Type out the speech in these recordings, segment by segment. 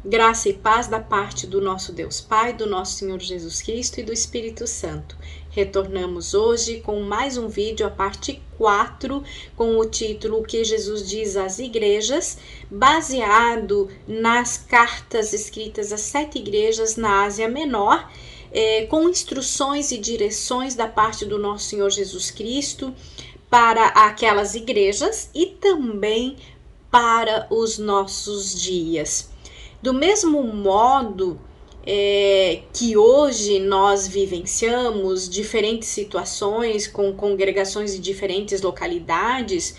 Graça e paz da parte do nosso Deus Pai, do nosso Senhor Jesus Cristo e do Espírito Santo. Retornamos hoje com mais um vídeo, a parte 4, com o título O que Jesus diz às igrejas, baseado nas cartas escritas às 7 igrejas na Ásia Menor, com instruções e direções da parte do nosso Senhor Jesus Cristo para aquelas igrejas e também para os nossos dias. Do mesmo modo que hoje nós vivenciamos diferentes situações com congregações de diferentes localidades,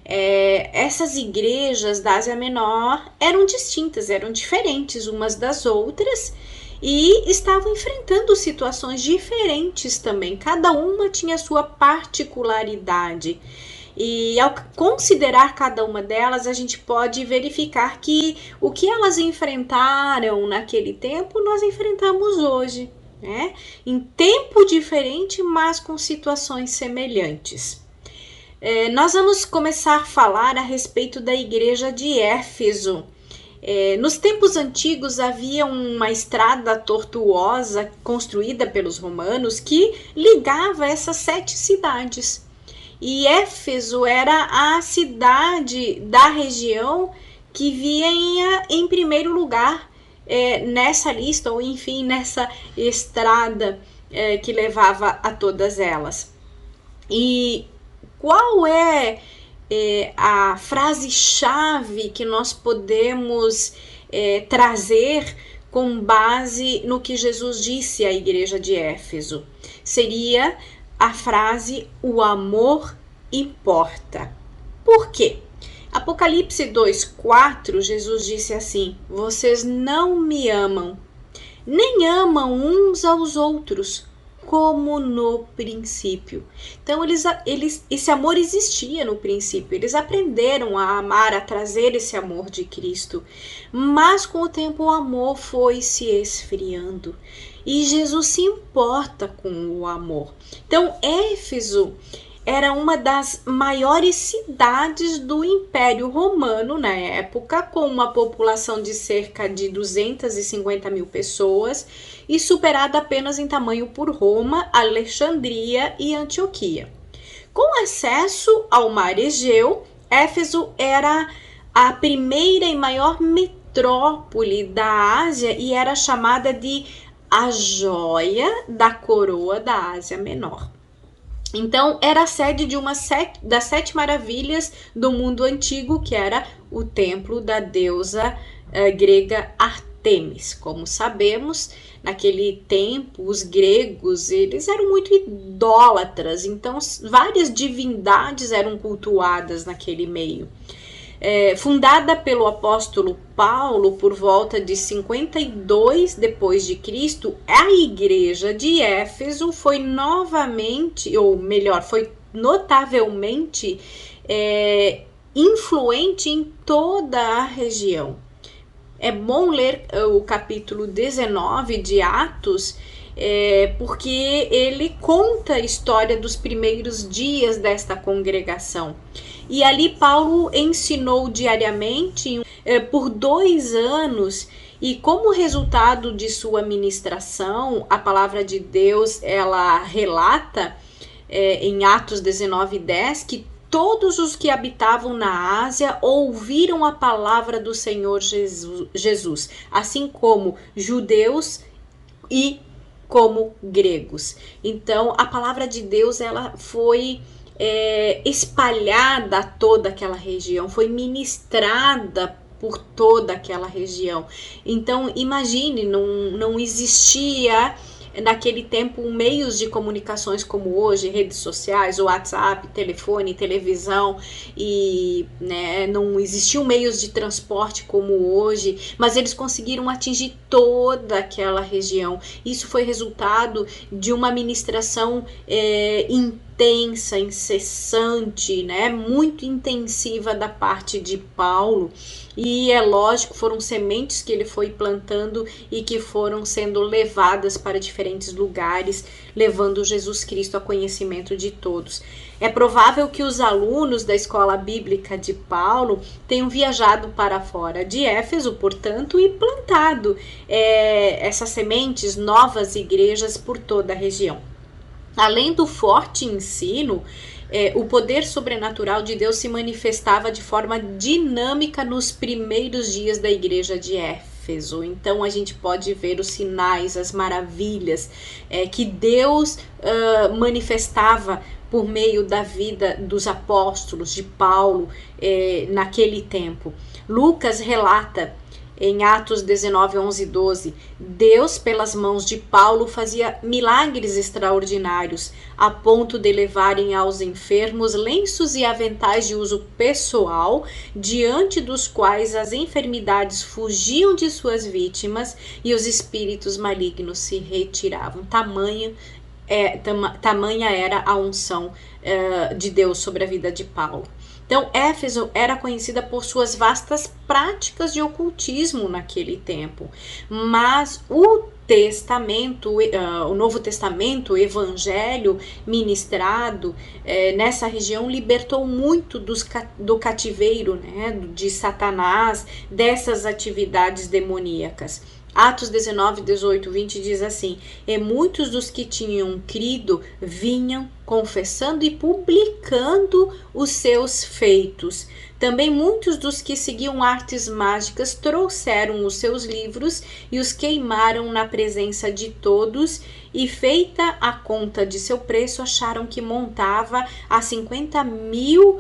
essas igrejas da Ásia Menor eram distintas, eram diferentes umas das outras e estavam enfrentando situações diferentes também. Cada uma tinha sua particularidade. E ao considerar cada uma delas, a gente pode verificar que o que elas enfrentaram naquele tempo, nós enfrentamos hoje, né? Em tempo diferente, mas com situações semelhantes. Nós vamos começar a falar a respeito da igreja de Éfeso. Nos tempos antigos havia uma estrada tortuosa construída pelos romanos que ligava essas 7 cidades. E Éfeso era a cidade da região que vinha em primeiro lugar nessa lista, ou enfim, nessa estrada que levava a todas elas. E qual é a frase-chave que nós podemos trazer com base no que Jesus disse à igreja de Éfeso? Seria a frase: o amor importa. Por quê? Apocalipse 2:4, Jesus disse assim: vocês não me amam, nem amam uns aos outros, como no princípio. Então, esse amor existia no princípio, eles aprenderam a amar, a trazer esse amor de Cristo, mas com o tempo o amor foi se esfriando. E Jesus se importa com o amor. Então, Éfeso era uma das maiores cidades do Império Romano na época, com uma população de cerca de 250 mil pessoas e superada apenas em tamanho por Roma, Alexandria e Antioquia. Com acesso ao mar Egeu, Éfeso era a primeira e maior metrópole da Ásia e era chamada de a joia da coroa da Ásia Menor. Então, era a sede de das 7 maravilhas do mundo antigo, que era o templo da deusa grega Ártemis. Como sabemos, naquele tempo, os gregos, eles eram muito idólatras, então várias divindades eram cultuadas naquele meio. Fundada pelo apóstolo Paulo por volta de 52 depois de Cristo, a igreja de Éfeso foi novamente, ou melhor, foi notavelmente influente em toda a região. É bom ler o capítulo 19 de Atos, porque ele conta a história dos primeiros dias desta congregação. E ali Paulo ensinou diariamente por 2 anos, e como resultado de sua ministração, a palavra de Deus ela relata em Atos 19:10 que todos os que habitavam na Ásia ouviram a palavra do Senhor Jesus, assim como judeus e como gregos. Então a palavra de Deus ela foi espalhada a toda aquela região, foi ministrada por toda aquela região. Então imagine, não existia naquele tempo meios de comunicações como hoje, redes sociais, WhatsApp, telefone, televisão, e não existiam meios de transporte como hoje, mas eles conseguiram atingir toda aquela região. Isso foi resultado de uma ministração intensa, incessante, né, muito intensiva da parte de Paulo. E é lógico, foram sementes que ele foi plantando e que foram sendo levadas para diferentes lugares, levando Jesus Cristo a conhecimento de todos. É provável que os alunos da escola bíblica de Paulo tenham viajado para fora de Éfeso, portanto, e plantado essas sementes, novas igrejas por toda a região. Além do forte ensino, o poder sobrenatural de Deus se manifestava de forma dinâmica nos primeiros dias da igreja de Éfeso. Então a gente pode ver os sinais, as maravilhas que Deus manifestava por meio da vida dos apóstolos, de Paulo, naquele tempo. Lucas relata em Atos 19, 11 e 12, Deus, pelas mãos de Paulo, fazia milagres extraordinários, a ponto de levarem aos enfermos lenços e aventais de uso pessoal, diante dos quais as enfermidades fugiam de suas vítimas e os espíritos malignos se retiravam. Tamanha era a unção de Deus sobre a vida de Paulo. Então, Éfeso era conhecida por suas vastas práticas de ocultismo naquele tempo, mas o Novo Testamento, o Evangelho ministrado nessa região libertou muito do cativeiro, né, de Satanás, dessas atividades demoníacas. Atos 19, 18, 20 diz assim: e muitos dos que tinham crido vinham confessando e publicando os seus feitos. Também muitos dos que seguiam artes mágicas trouxeram os seus livros e os queimaram na presença de todos, e feita a conta de seu preço, acharam que montava a 50.000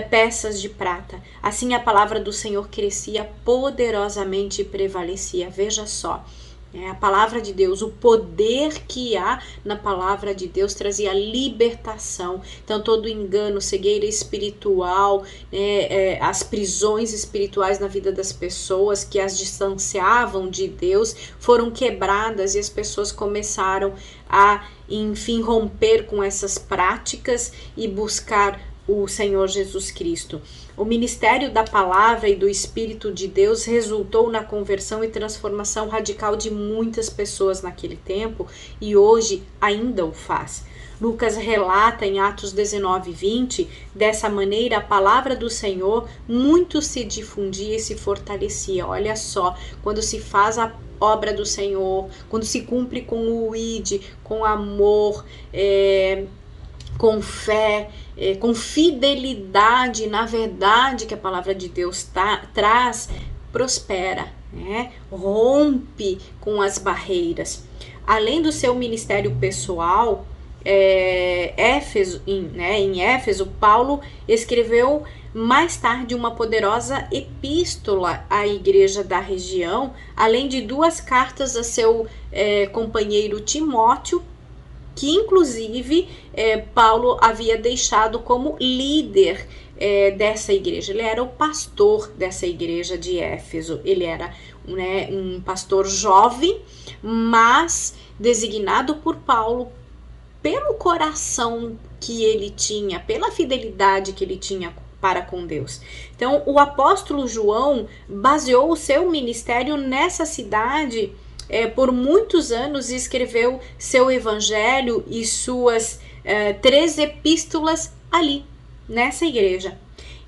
peças de prata. Assim a palavra do Senhor crescia poderosamente e prevalecia. Veja só, a palavra de Deus, o poder que há na palavra de Deus trazia libertação. Então todo engano, cegueira espiritual, as prisões espirituais na vida das pessoas que as distanciavam de Deus foram quebradas, e as pessoas começaram a, enfim, romper com essas práticas e buscar o Senhor Jesus Cristo. O ministério da palavra e do Espírito de Deus resultou na conversão e transformação radical de muitas pessoas naquele tempo, e hoje ainda o faz. Lucas relata em Atos 19, 20, dessa maneira a palavra do Senhor muito se difundia e se fortalecia. Olha só, quando se faz a obra do Senhor, quando se cumpre com o ID, com amor, com fé, com fidelidade na verdade que a palavra de Deus traz, prospera, né? Rompe com as barreiras. Além do seu ministério pessoal, em Éfeso, Paulo escreveu mais tarde uma poderosa epístola à igreja da região, além de 2 cartas a seu companheiro Timóteo, que inclusive Paulo havia deixado como líder dessa igreja. Ele era o pastor dessa igreja de Éfeso. Ele era um pastor jovem, mas designado por Paulo pelo coração que ele tinha, pela fidelidade que ele tinha para com Deus. Então, o apóstolo João baseou o seu ministério nessa cidade por muitos anos, e escreveu seu evangelho e suas 3 epístolas ali, nessa igreja.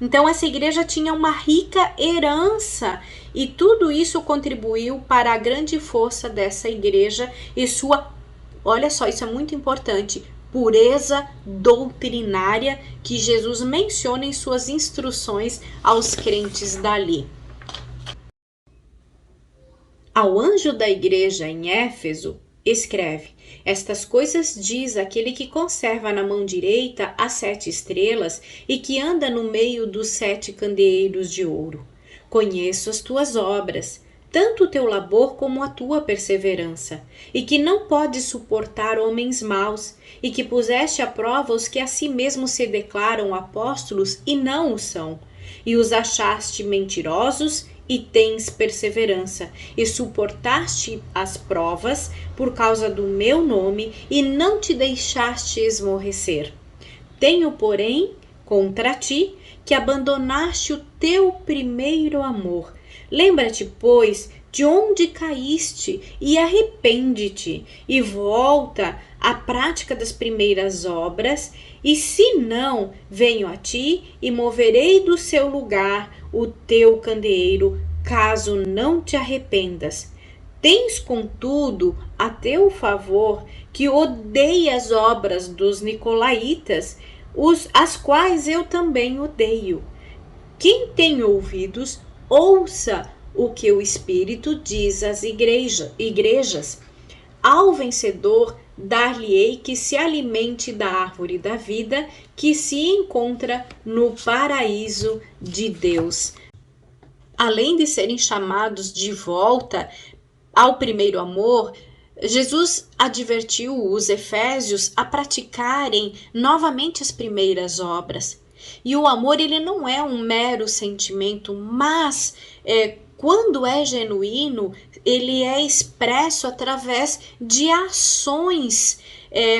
Então essa igreja tinha uma rica herança, e tudo isso contribuiu para a grande força dessa igreja e sua, olha só, isso é muito importante, pureza doutrinária que Jesus menciona em suas instruções aos crentes dali. Ao anjo da igreja em Éfeso, escreve: estas coisas diz aquele que conserva na mão direita as 7 estrelas e que anda no meio dos 7 candeeiros de ouro. Conheço as tuas obras, tanto o teu labor como a tua perseverança, e que não podes suportar homens maus, e que puseste à prova os que a si mesmos se declaram apóstolos e não o são, e os achaste mentirosos, e tens perseverança, e suportaste as provas por causa do meu nome, e não te deixaste esmorrecer. Tenho, porém, contra ti, que abandonaste o teu primeiro amor. Lembra-te, pois, de onde caíste e arrepende-te e volta à prática das primeiras obras, e se não, venho a ti e moverei do seu lugar o teu candeeiro, caso não te arrependas. Tens, contudo, a teu favor que odeia as obras dos nicolaítas, as quais eu também odeio. Quem tem ouvidos, ouça o que o Espírito diz às igrejas. Ao vencedor, dar-lhe-ei que se alimente da árvore da vida, que se encontra no paraíso de Deus. Além de serem chamados de volta ao primeiro amor, Jesus advertiu os efésios a praticarem novamente as primeiras obras. E o amor, ele não é um mero sentimento, mas quando é genuíno, ele é expresso através de ações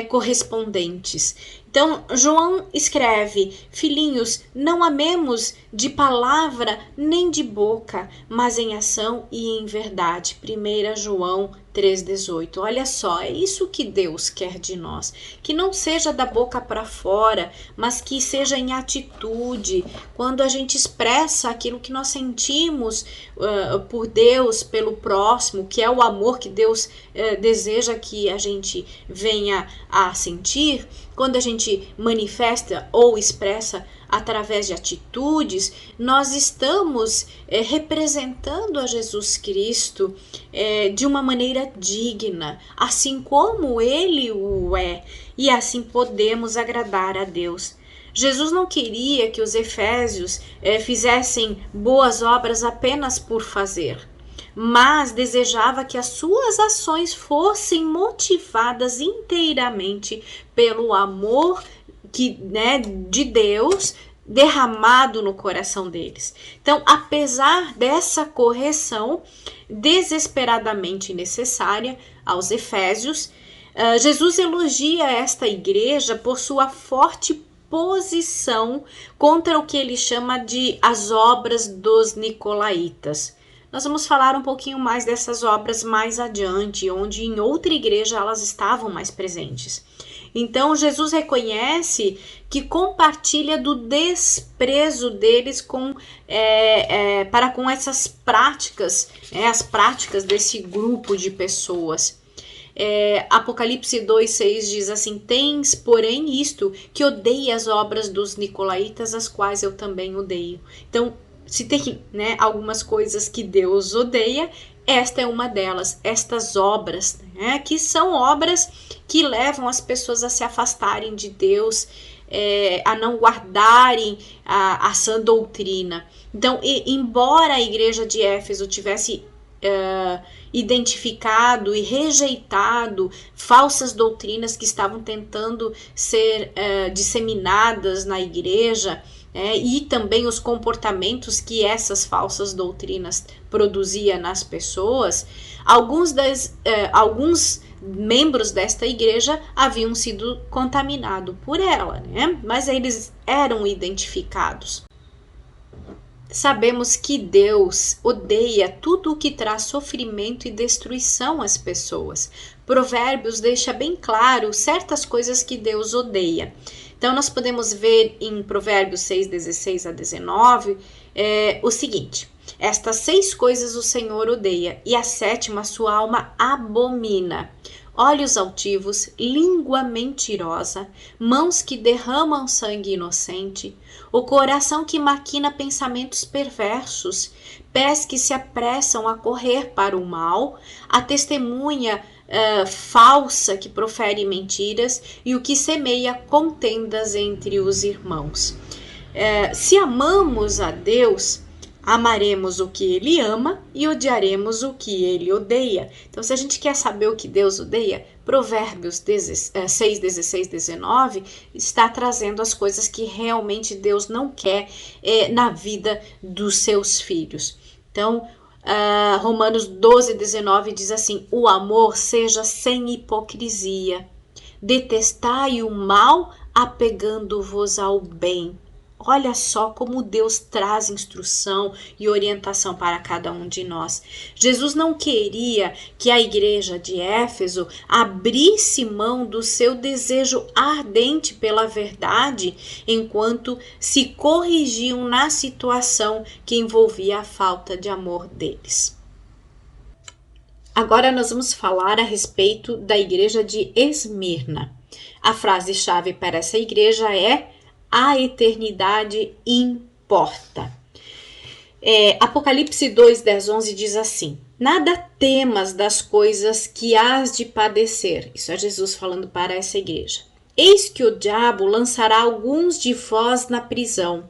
correspondentes. Então, João escreve: filhinhos, não amemos de palavra nem de boca, mas em ação e em verdade. 1 João 3,18. Olha só, é isso que Deus quer de nós. Que não seja da boca para fora, mas que seja em atitude. Quando a gente expressa aquilo que nós sentimos por Deus, pelo próximo, que é o amor que Deus deseja que a gente venha a sentir, quando a gente manifesta ou expressa através de atitudes, nós estamos representando a Jesus Cristo de uma maneira digna, assim como Ele o é, e assim podemos agradar a Deus. Jesus não queria que os efésios fizessem boas obras apenas por fazer, mas desejava que as suas ações fossem motivadas inteiramente pelo amor de Deus derramado no coração deles. Então, apesar dessa correção desesperadamente necessária aos efésios, Jesus elogia esta igreja por sua forte posição contra o que ele chama de as obras dos nicolaítas. Nós vamos falar um pouquinho mais dessas obras mais adiante, onde em outra igreja elas estavam mais presentes. Então, Jesus reconhece que compartilha do desprezo deles para com essas práticas, as práticas desse grupo de pessoas. Apocalipse 2,6 diz assim: tens, porém, isto, que odeia as obras dos nicolaítas, as quais eu também odeio. Então, se tem algumas coisas que Deus odeia, esta é uma delas, estas obras, que são obras que levam as pessoas a se afastarem de Deus, a não guardarem a sã doutrina. Então, embora a igreja de Éfeso tivesse identificado e rejeitado falsas doutrinas que estavam tentando ser disseminadas na igreja, e também os comportamentos que essas falsas doutrinas produziam nas pessoas, alguns membros desta igreja haviam sido contaminados por ela, mas eles eram identificados. Sabemos que Deus odeia tudo o que traz sofrimento e destruição às pessoas. Provérbios deixa bem claro certas coisas que Deus odeia. Então, nós podemos ver em Provérbios 6:16-19 o seguinte: estas 6 coisas o Senhor odeia, e a 7ª sua alma abomina: olhos altivos, língua mentirosa, mãos que derramam sangue inocente, o coração que maquina pensamentos perversos, pés que se apressam a correr para o mal, a testemunha falsa que profere mentiras e o que semeia contendas entre os irmãos. Se amamos a Deus, amaremos o que Ele ama e odiaremos o que Ele odeia. Então, se a gente quer saber o que Deus odeia, Provérbios 6:16-19 está trazendo as coisas que realmente Deus não quer na vida dos seus filhos. Então, Romanos 12:19 diz assim: o amor seja sem hipocrisia, detestai o mal, apegando-vos ao bem. Olha só como Deus traz instrução e orientação para cada um de nós. Jesus não queria que a igreja de Éfeso abrisse mão do seu desejo ardente pela verdade, enquanto se corrigiam na situação que envolvia a falta de amor deles. Agora nós vamos falar a respeito da igreja de Esmirna. A frase-chave para essa igreja é: a eternidade importa. Apocalipse 2, 10, 11 diz assim: nada temas das coisas que hás de padecer. Isso é Jesus falando para essa igreja. Eis que o diabo lançará alguns de vós na prisão,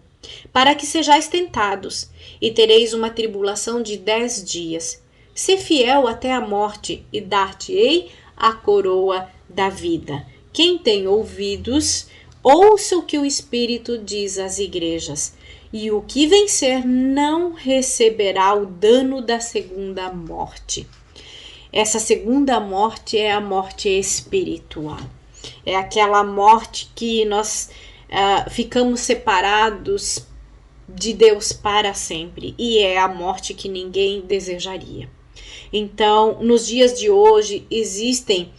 para que sejais tentados, e tereis uma tribulação de 10 dias. Sê fiel até a morte, e dar-te-ei a coroa da vida. Quem tem ouvidos, ouça o que o Espírito diz às igrejas, e o que vencer não receberá o dano da segunda morte. Essa segunda morte é a morte espiritual. É aquela morte que nós ficamos separados de Deus para sempre, e é a morte que ninguém desejaria. Então, nos dias de hoje, existem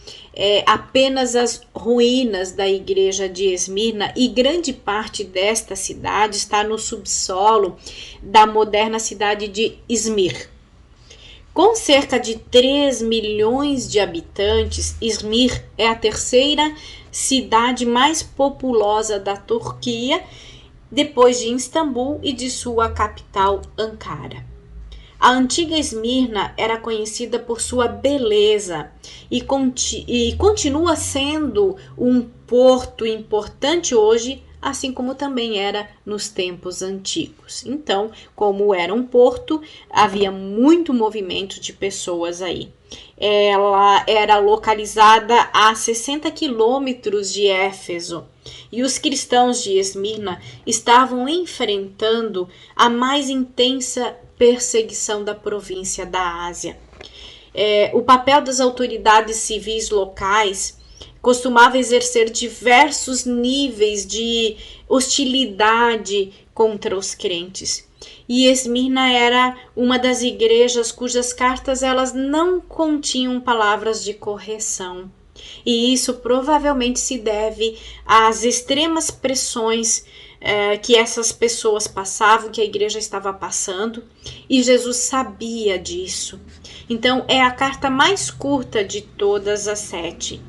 apenas as ruínas da igreja de Esmirna, e grande parte desta cidade está no subsolo da moderna cidade de Izmir. Com cerca de 3 milhões de habitantes, Izmir é a terceira cidade mais populosa da Turquia, depois de Istambul e de sua capital, Ankara. A antiga Esmirna era conhecida por sua beleza e continua sendo um porto importante hoje, assim como também era nos tempos antigos. Então, como era um porto, havia muito movimento de pessoas aí. Ela era localizada a 60 quilômetros de Éfeso, e os cristãos de Esmirna estavam enfrentando a mais intensa perseguição da província da Ásia. O papel das autoridades civis locais costumava exercer diversos níveis de hostilidade contra os crentes. E Esmirna era uma das igrejas cujas cartas elas não continham palavras de correção. E isso provavelmente se deve às extremas pressões que essas pessoas passavam, que a igreja estava passando, e Jesus sabia disso. Então, é a carta mais curta de todas as 7.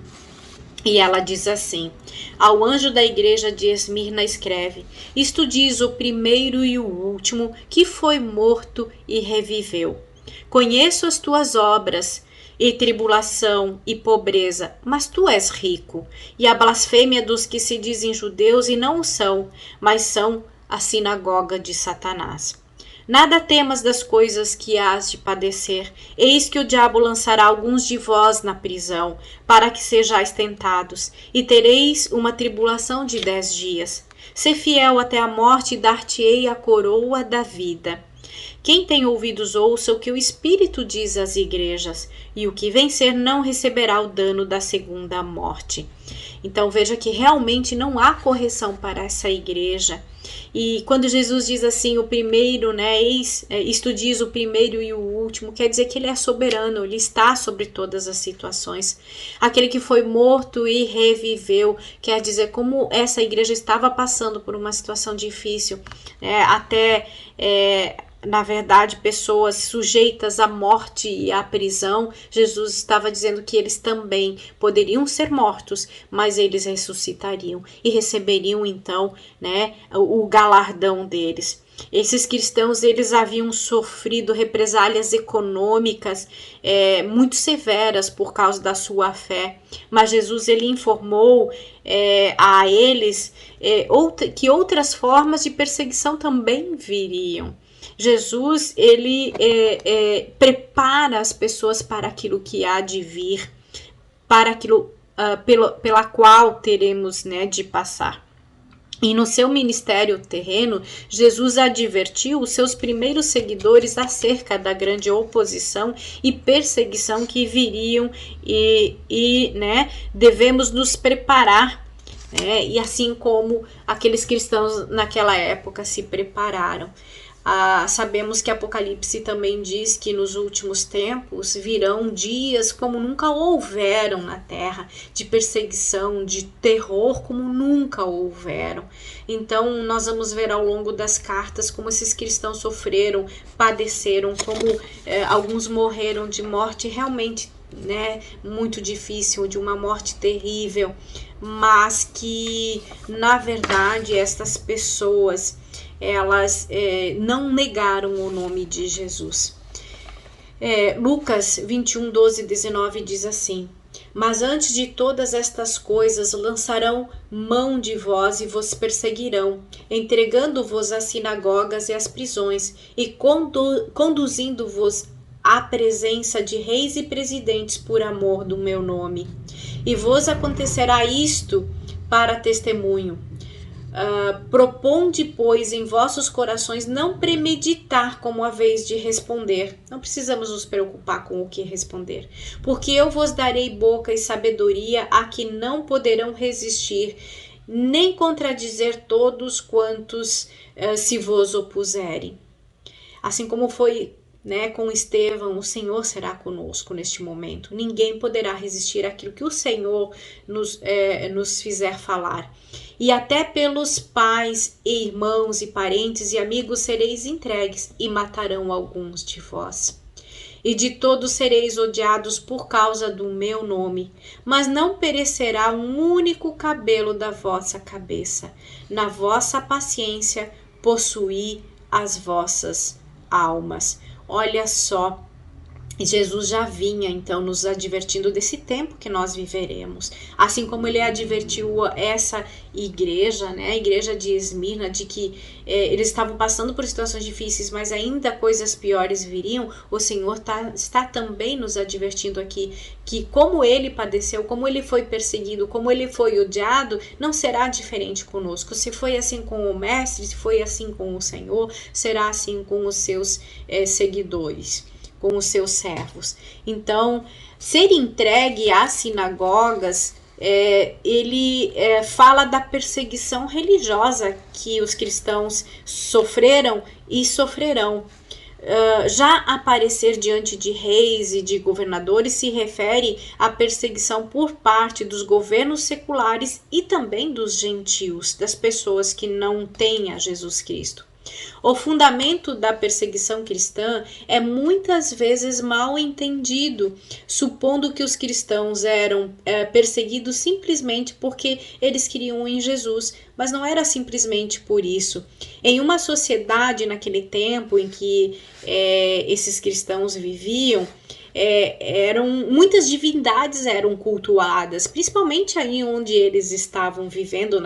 E ela diz assim: ao anjo da igreja de Esmirna escreve: isto diz o primeiro e o último, que foi morto e reviveu. Conheço as tuas obras, e tribulação e pobreza, mas tu és rico, e a blasfêmia dos que se dizem judeus e não o são, mas são a sinagoga de Satanás. Nada temas das coisas que hás de padecer, eis que o diabo lançará alguns de vós na prisão, para que sejais tentados, e tereis uma tribulação de 10 dias. Sê fiel até a morte, e dar-te-ei a coroa da vida. Quem tem ouvidos ouça o que o Espírito diz às igrejas, e o que vencer não receberá o dano da segunda morte. Então veja que realmente não há correção para essa igreja. E quando Jesus diz assim, o primeiro, isto diz o primeiro e o último, quer dizer que ele é soberano, ele está sobre todas as situações. Aquele que foi morto e reviveu, quer dizer como essa igreja estava passando por uma situação difícil, na verdade, pessoas sujeitas à morte e à prisão. Jesus estava dizendo que eles também poderiam ser mortos, mas eles ressuscitariam e receberiam então, o galardão deles. Esses cristãos, eles haviam sofrido represálias econômicas muito severas por causa da sua fé, mas Jesus ele informou a eles que outras formas de perseguição também viriam. Jesus, ele prepara as pessoas para aquilo que há de vir, para aquilo pela qual teremos de passar. E no seu ministério terreno, Jesus advertiu os seus primeiros seguidores acerca da grande oposição e perseguição que viriam, e devemos nos preparar né? E assim como aqueles cristãos naquela época se prepararam. Sabemos que Apocalipse também diz que nos últimos tempos virão dias como nunca houveram na terra, de perseguição, de terror como nunca houveram. Então nós vamos ver ao longo das cartas como esses cristãos sofreram, padeceram, como alguns morreram de morte realmente, né, muito difícil, de uma morte terrível, mas que na verdade estas pessoas elas não negaram o nome de Jesus. Lucas 21, 12, 19 diz assim: mas antes de todas estas coisas lançarão mão de vós e vos perseguirão, entregando-vos às sinagogas e às prisões, e conduzindo-vos à presença de reis e presidentes por amor do meu nome. E vos acontecerá isto para testemunho. Proponde, pois, em vossos corações não premeditar como haveis de responder. Não precisamos nos preocupar com o que responder, porque eu vos darei boca e sabedoria a que não poderão resistir, nem contradizer todos quantos se vos opuserem. Assim como foi, né, com Estevão, o Senhor será conosco neste momento. Ninguém poderá resistir àquilo que o Senhor nos fizer falar. E até pelos pais, e irmãos e parentes e amigos sereis entregues, e matarão alguns de vós. E de todos sereis odiados por causa do meu nome, mas não perecerá um único cabelo da vossa cabeça. Na vossa paciência possuí as vossas almas. Olha só, Jesus já vinha então nos advertindo desse tempo que nós viveremos, assim como ele advertiu essa igreja, né, a igreja de Esmirna, de que eles estavam passando por situações difíceis, mas ainda coisas piores viriam. O Senhor está também nos advertindo aqui que como ele padeceu, como ele foi perseguido, como ele foi odiado, não será diferente conosco. Se foi assim com o Mestre, se foi assim com o Senhor, será assim com os seus seguidores, com os seus servos. Então, ser entregue às sinagogas, ele fala da perseguição religiosa que os cristãos sofreram e sofrerão. Já aparecer diante de reis e de governadores se refere à perseguição por parte dos governos seculares e também dos gentios, das pessoas que não têm a Jesus Cristo. O fundamento da perseguição cristã é muitas vezes mal entendido, supondo que os cristãos eram perseguidos simplesmente porque eles criam em Jesus, mas não era simplesmente por isso. Em uma sociedade naquele tempo em que esses cristãos viviam, muitas divindades eram cultuadas, principalmente aí onde eles estavam vivendo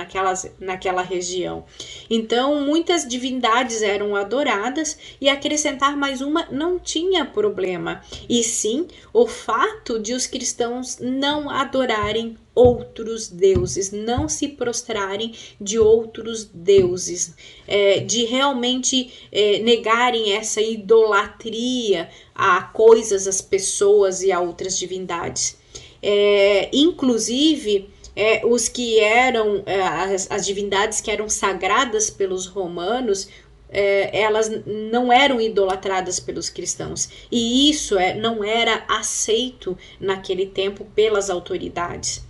naquela região. Então muitas divindades eram adoradas e acrescentar mais uma não tinha problema, e sim o fato de os cristãos não adorarem outros deuses, não se prostrarem de outros deuses, de realmente negarem essa idolatria a coisas, às pessoas e a outras divindades. Inclusive, os que eram as divindades que eram sagradas pelos romanos, elas não eram idolatradas pelos cristãos, e isso não era aceito naquele tempo pelas autoridades.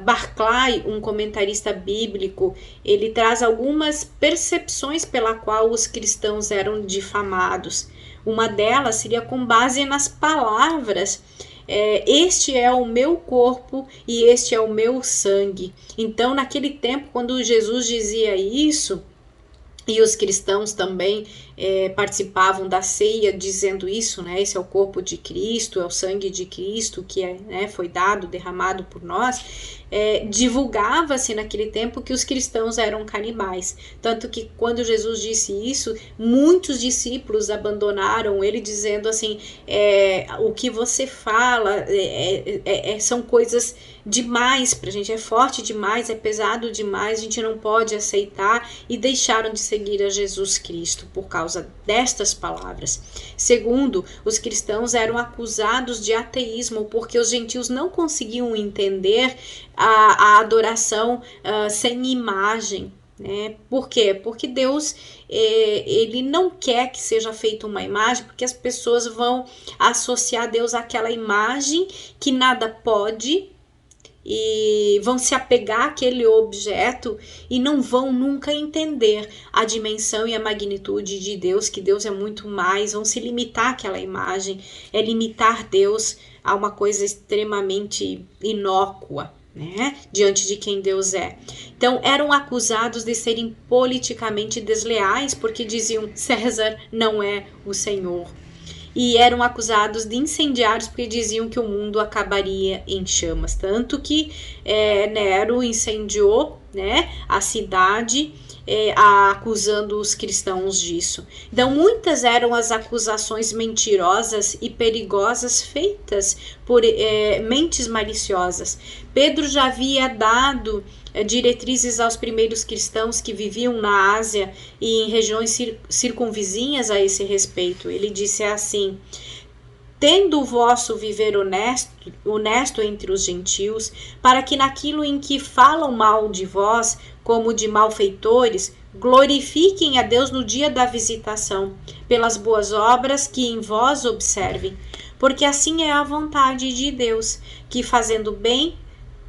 Barclay, um comentarista bíblico, ele traz algumas percepções pela qual os cristãos eram difamados. Uma delas seria com base nas palavras: este é o meu corpo e este é o meu sangue. Então, naquele tempo, quando Jesus dizia isso, e os cristãos também participavam da ceia dizendo isso, né? Esse é o corpo de Cristo, é o sangue de Cristo que foi dado, derramado por nós. Divulgava-se naquele tempo que os cristãos eram canibais. Tanto que quando Jesus disse isso, muitos discípulos abandonaram ele, dizendo assim: o que você fala são coisas demais pra gente, é forte demais, é pesado demais, a gente não pode aceitar, e deixaram de seguir a Jesus Cristo por causa causa destas palavras. Segundo, os cristãos eram acusados de ateísmo porque os gentios não conseguiam entender a adoração sem imagem. Por quê? Porque Deus ele não quer que seja feita uma imagem, porque as pessoas vão associar Deus àquela imagem que nada pode e vão se apegar àquele objeto e não vão nunca entender a dimensão e a magnitude de Deus, que Deus é muito mais, vão se limitar àquela imagem, limitar Deus a uma coisa extremamente inócua, diante de quem Deus é. Então eram acusados de serem politicamente desleais porque diziam César não é o Senhor, e eram acusados de incendiários porque diziam que o mundo acabaria em chamas, tanto que Nero incendiou a cidade, acusando os cristãos disso. Então muitas eram as acusações mentirosas e perigosas feitas por mentes maliciosas. Pedro já havia dado diretrizes aos primeiros cristãos que viviam na Ásia e em regiões circunvizinhas a esse respeito. Ele disse assim: tendo o vosso viver honesto entre os gentios, para que naquilo em que falam mal de vós, como de malfeitores, glorifiquem a Deus no dia da visitação, pelas boas obras que em vós observem. Porque assim é a vontade de Deus, que fazendo bem,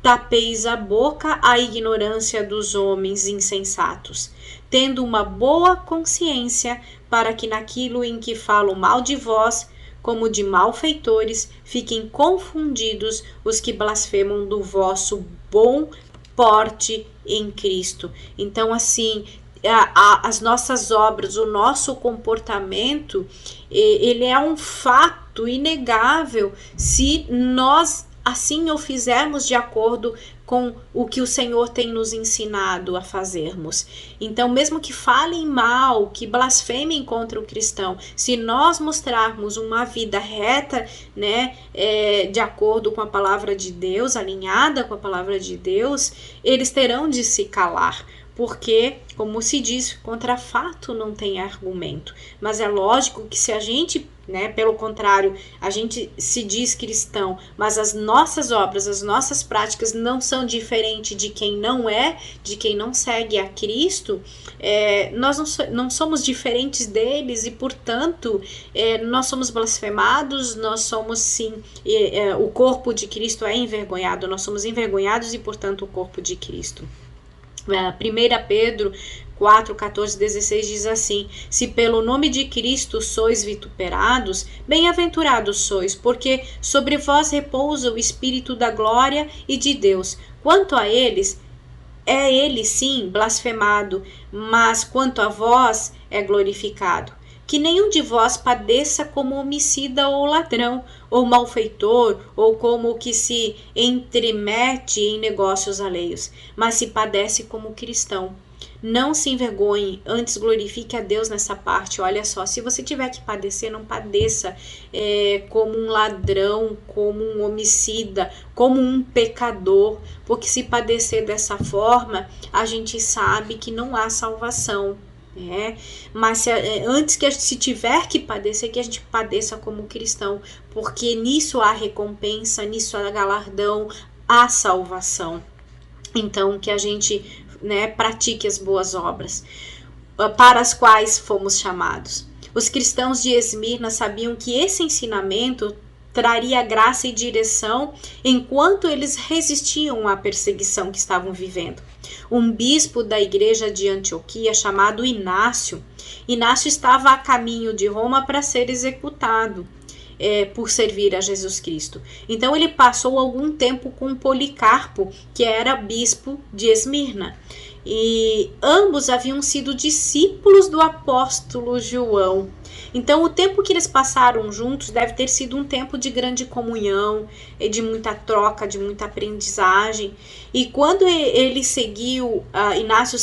tapeis a boca à ignorância dos homens insensatos, tendo uma boa consciência, para que naquilo em que falam mal de vós, como de malfeitores, fiquem confundidos os que blasfemam do vosso bom porte em Cristo. Então, assim, as nossas obras, o nosso comportamento, ele é um fato inegável se nós assim o fizermos de acordo com o que o Senhor tem nos ensinado a fazermos. Então, mesmo que falem mal, que blasfemem contra o cristão, se nós mostrarmos uma vida reta, de acordo com a palavra de Deus, alinhada com a palavra de Deus, eles terão de se calar. Porque, como se diz, contra fato não tem argumento. Mas é lógico que se a gente, pelo contrário, a gente se diz cristão, mas as nossas obras, as nossas práticas não são diferentes de quem não é, de quem não segue a Cristo, nós não somos diferentes deles e, portanto, nós somos blasfemados, nós somos sim, o corpo de Cristo é envergonhado, nós somos envergonhados e, portanto, o corpo de Cristo. 1 Pedro 4, 14, 16 diz assim: se pelo nome de Cristo sois vituperados, bem-aventurados sois, porque sobre vós repousa o Espírito da glória e de Deus. Quanto a eles, é ele sim blasfemado, mas quanto a vós é glorificado. Que nenhum de vós padeça como homicida ou ladrão, ou malfeitor, ou como o que se entremete em negócios alheios, mas se padece como cristão. Não se envergonhe, antes glorifique a Deus nessa parte. Olha só, se você tiver que padecer, não padeça como um ladrão, como um homicida, como um pecador, porque se padecer dessa forma, a gente sabe que não há salvação. Mas antes que se tiver que padecer, que a gente padeça como cristão, porque nisso há recompensa, nisso há galardão, há salvação. Então que a gente pratique as boas obras para as quais fomos chamados. Os cristãos de Esmirna sabiam que esse ensinamento traria graça e direção enquanto eles resistiam à perseguição que estavam vivendo. Um bispo da igreja de Antioquia, chamado Inácio estava a caminho de Roma para ser executado por servir a Jesus Cristo. Então ele passou algum tempo com Policarpo, que era bispo de Esmirna. E ambos haviam sido discípulos do apóstolo João. Então o tempo que eles passaram juntos deve ter sido um tempo de grande comunhão, de muita troca, de muita aprendizagem. E quando ele Inácio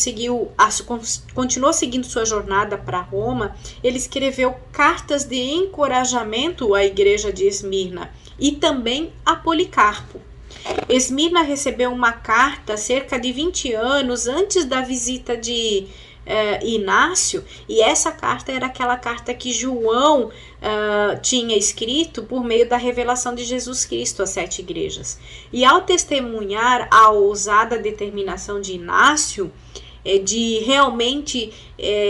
continuou seguindo sua jornada para Roma, ele escreveu cartas de encorajamento à igreja de Esmirna e também a Policarpo. Esmirna recebeu uma carta cerca de 20 anos antes da visita de Inácio, e essa carta era aquela carta que João tinha escrito por meio da revelação de Jesus Cristo às 7 igrejas. E ao testemunhar a ousada determinação de Inácio, de realmente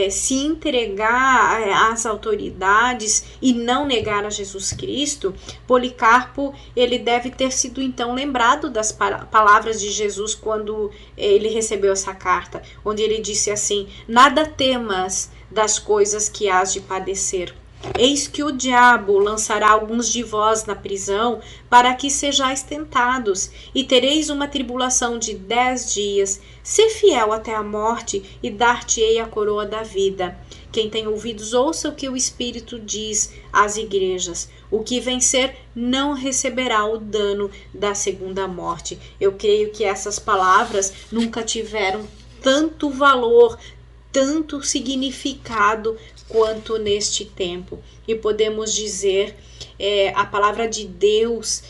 se entregar às autoridades e não negar a Jesus Cristo, Policarpo, ele deve ter sido então lembrado das palavras de Jesus quando ele recebeu essa carta, onde ele disse assim: nada temas das coisas que hás de padecer. Eis que o diabo lançará alguns de vós na prisão, para que sejais tentados, e tereis uma tribulação de 10 dias. Sê fiel até a morte, e dar-te-ei a coroa da vida. Quem tem ouvidos, ouça o que o Espírito diz às igrejas. O que vencer não receberá o dano da segunda morte. Eu creio que essas palavras nunca tiveram tanto valor, tanto significado quanto neste tempo. E podemos dizer, a palavra de Deus,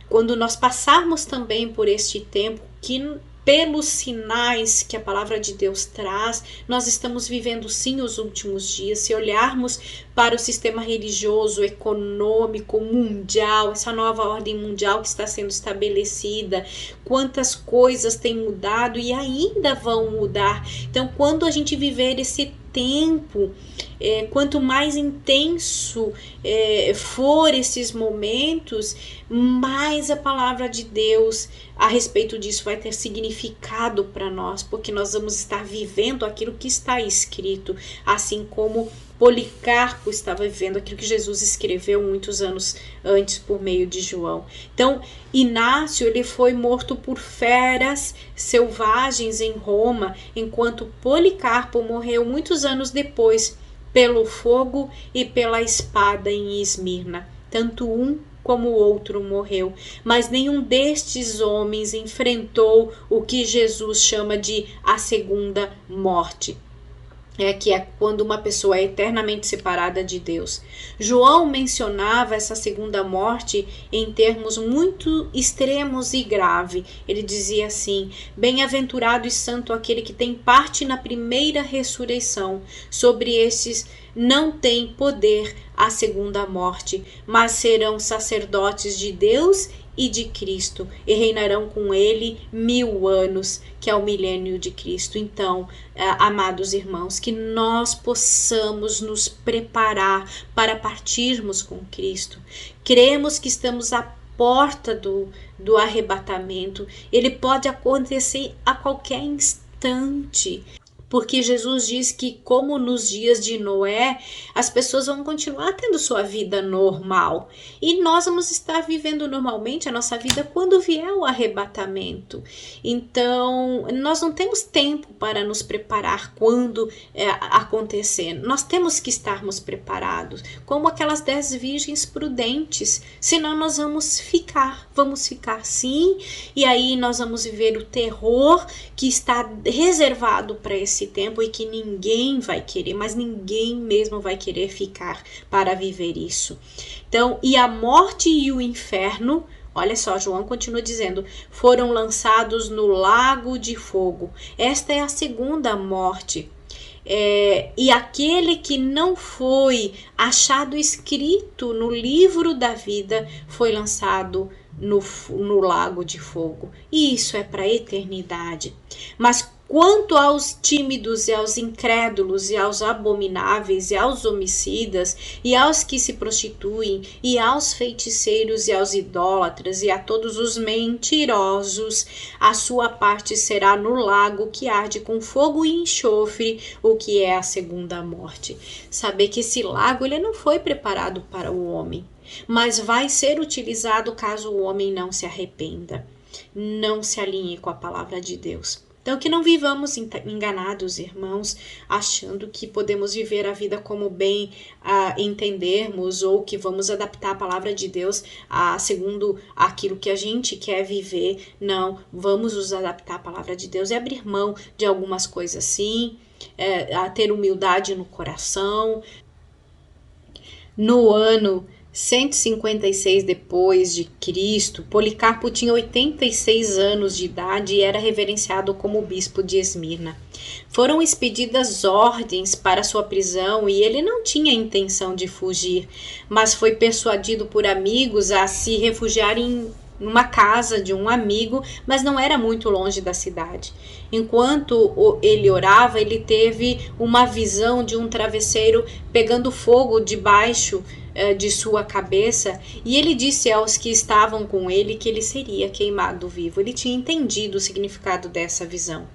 quando nós passarmos também por este tempo, que pelos sinais que a palavra de Deus traz, nós estamos vivendo sim os últimos dias. Se olharmos para o sistema religioso, econômico, mundial, essa nova ordem mundial que está sendo estabelecida, quantas coisas têm mudado e ainda vão mudar. Então, quando a gente viver esse tempo, quanto mais intenso for esses momentos, mais a palavra de Deus a respeito disso vai ter significado para nós, porque nós vamos estar vivendo aquilo que está escrito, assim como Policarpo estava vivendo aquilo que Jesus escreveu muitos anos antes por meio de João. Então, Inácio, ele foi morto por feras selvagens em Roma, enquanto Policarpo morreu muitos anos depois pelo fogo e pela espada em Esmirna. Tanto um como o outro morreu, mas nenhum destes homens enfrentou o que Jesus chama de a segunda morte. Que é quando uma pessoa é eternamente separada de Deus. João mencionava essa segunda morte em termos muito extremos e grave. Ele dizia assim: bem-aventurado e santo aquele que tem parte na primeira ressurreição. Sobre esses não tem poder a segunda morte, mas serão sacerdotes de Deus e de Cristo, e reinarão com ele 1000 anos, que é o milênio de Cristo. Então, amados irmãos, que nós possamos nos preparar para partirmos com Cristo. Cremos que estamos à porta do arrebatamento. Ele pode acontecer a qualquer instante, porque Jesus diz que, como nos dias de Noé, as pessoas vão continuar tendo sua vida normal. E nós vamos estar vivendo normalmente a nossa vida quando vier o arrebatamento. Então, nós não temos tempo para nos preparar quando acontecer. Nós temos que estarmos preparados, como aquelas 10 virgens prudentes. Senão nós vamos ficar sim. E aí nós vamos viver o terror que está reservado para esse tempo e que ninguém vai querer, mas ninguém mesmo vai querer ficar para viver isso. Então, e a morte e o inferno, olha só, João continua dizendo, foram lançados no lago de fogo. Esta é a segunda morte. E aquele que não foi achado escrito no livro da vida foi lançado no lago de fogo. E isso é para a eternidade. Mas quanto aos tímidos e aos incrédulos e aos abomináveis e aos homicidas e aos que se prostituem e aos feiticeiros e aos idólatras e a todos os mentirosos, a sua parte será no lago que arde com fogo e enxofre, o que é a segunda morte. Saber que esse lago ele não foi preparado para o homem, mas vai ser utilizado caso o homem não se arrependa, não se alinhe com a palavra de Deus. Então, que não vivamos enganados, irmãos, achando que podemos viver a vida como bem entendermos, ou que vamos adaptar a palavra de Deus segundo aquilo que a gente quer viver. Não, vamos nos adaptar à palavra de Deus e abrir mão de algumas coisas sim, a ter humildade no coração. No ano 156 depois de Cristo, Policarpo tinha 86 anos de idade e era reverenciado como bispo de Esmirna. Foram expedidas ordens para sua prisão e ele não tinha intenção de fugir, mas foi persuadido por amigos a se refugiar em uma casa de um amigo, mas não era muito longe da cidade. Enquanto ele orava, ele teve uma visão de um travesseiro pegando fogo debaixo de sua cabeça, e ele disse aos que estavam com ele que ele seria queimado vivo. Ele tinha entendido o significado dessa visão.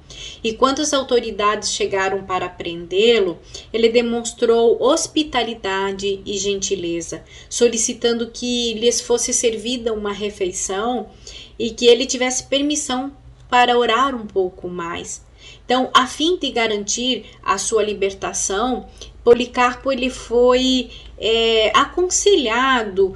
E quando as autoridades chegaram para prendê-lo, ele demonstrou hospitalidade e gentileza, solicitando que lhes fosse servida uma refeição e que ele tivesse permissão para orar um pouco mais. Então, a fim de garantir a sua libertação, Policarpo ele foi aconselhado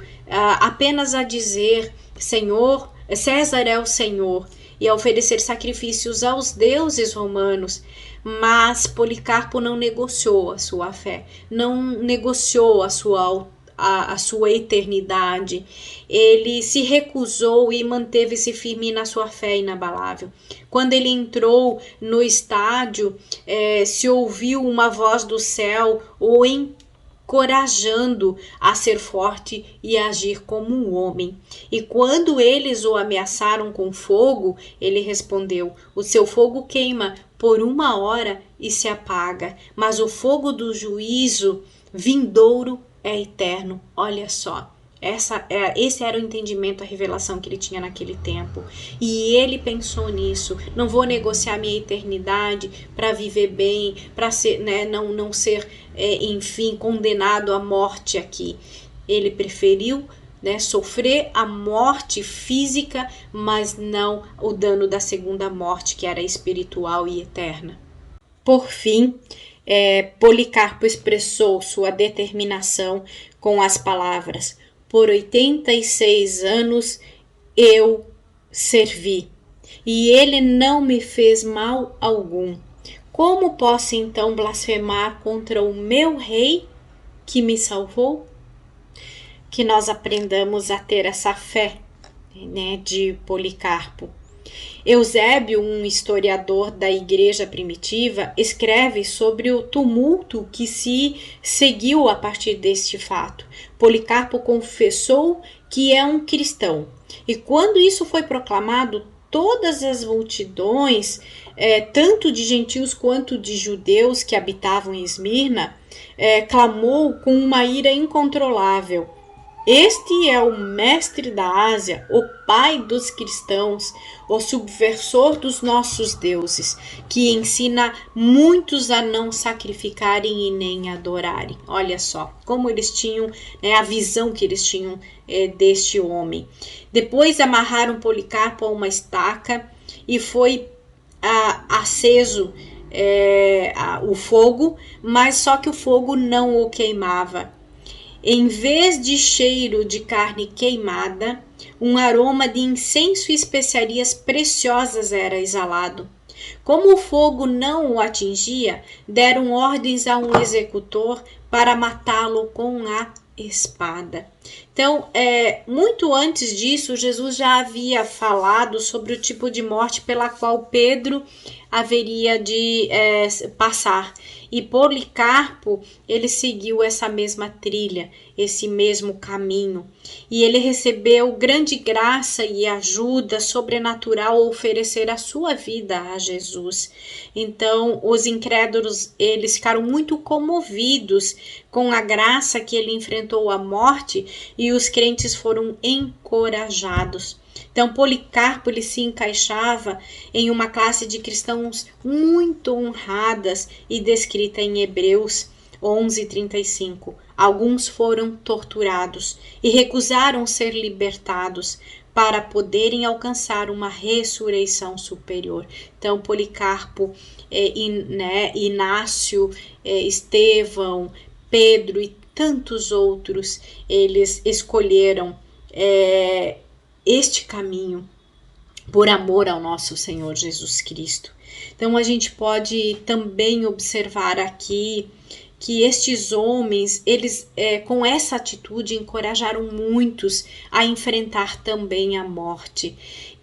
apenas a dizer: Senhor, César é o Senhor, e a oferecer sacrifícios aos deuses romanos. Mas Policarpo não negociou a sua fé, não negociou a sua eternidade. Ele se recusou e manteve-se firme na sua fé inabalável. Quando ele entrou no estádio, se ouviu uma voz do céu o encorajando a ser forte e agir como um homem. E quando eles o ameaçaram com fogo, ele respondeu: o seu fogo queima por 1 hora e se apaga, mas o fogo do juízo vindouro é eterno. Olha só, esse era o entendimento, a revelação que ele tinha naquele tempo. E ele pensou nisso: não vou negociar minha eternidade para viver bem, para ser, não ser, enfim, condenado à morte aqui. Ele preferiu sofrer a morte física, mas não o dano da segunda morte, que era espiritual e eterna. Por fim, Policarpo expressou sua determinação com as palavras: por 86 anos eu servi, e ele não me fez mal algum. Como posso então blasfemar contra o meu rei que me salvou? Que nós aprendamos a ter essa fé, de Policarpo. Eusébio, um historiador da igreja primitiva, escreve sobre o tumulto que se seguiu a partir deste fato. Policarpo confessou que é um cristão, e quando isso foi proclamado, todas as multidões, tanto de gentios quanto de judeus que habitavam em Esmirna, clamou com uma ira incontrolável: este é o mestre da Ásia, o pai dos cristãos, o subversor dos nossos deuses, que ensina muitos a não sacrificarem e nem adorarem. Olha só como eles tinham, a visão que eles tinham deste homem. Depois amarraram Policarpo a uma estaca e foi aceso o fogo, mas só que o fogo não o queimava. Em vez de cheiro de carne queimada, um aroma de incenso e especiarias preciosas era exalado. Como o fogo não o atingia, deram ordens a um executor para matá-lo com a espada. Então, muito antes disso, Jesus já havia falado sobre o tipo de morte pela qual Pedro haveria de passar. E Policarpo, ele seguiu essa mesma trilha, esse mesmo caminho. E ele recebeu grande graça e ajuda sobrenatural ao oferecer a sua vida a Jesus. Então, os incrédulos, eles ficaram muito comovidos com a graça que ele enfrentou a morte, e os crentes foram encorajados. Então, Policarpo ele se encaixava em uma classe de cristãos muito honradas e descrita em Hebreus 11:35. Alguns foram torturados e recusaram ser libertados para poderem alcançar uma ressurreição superior. Então, Policarpo, Inácio, Estevão, Pedro e tantos outros, eles escolheram este caminho por amor ao nosso Senhor Jesus Cristo. Então a gente pode também observar aqui que estes homens, eles com essa atitude encorajaram muitos a enfrentar também a morte.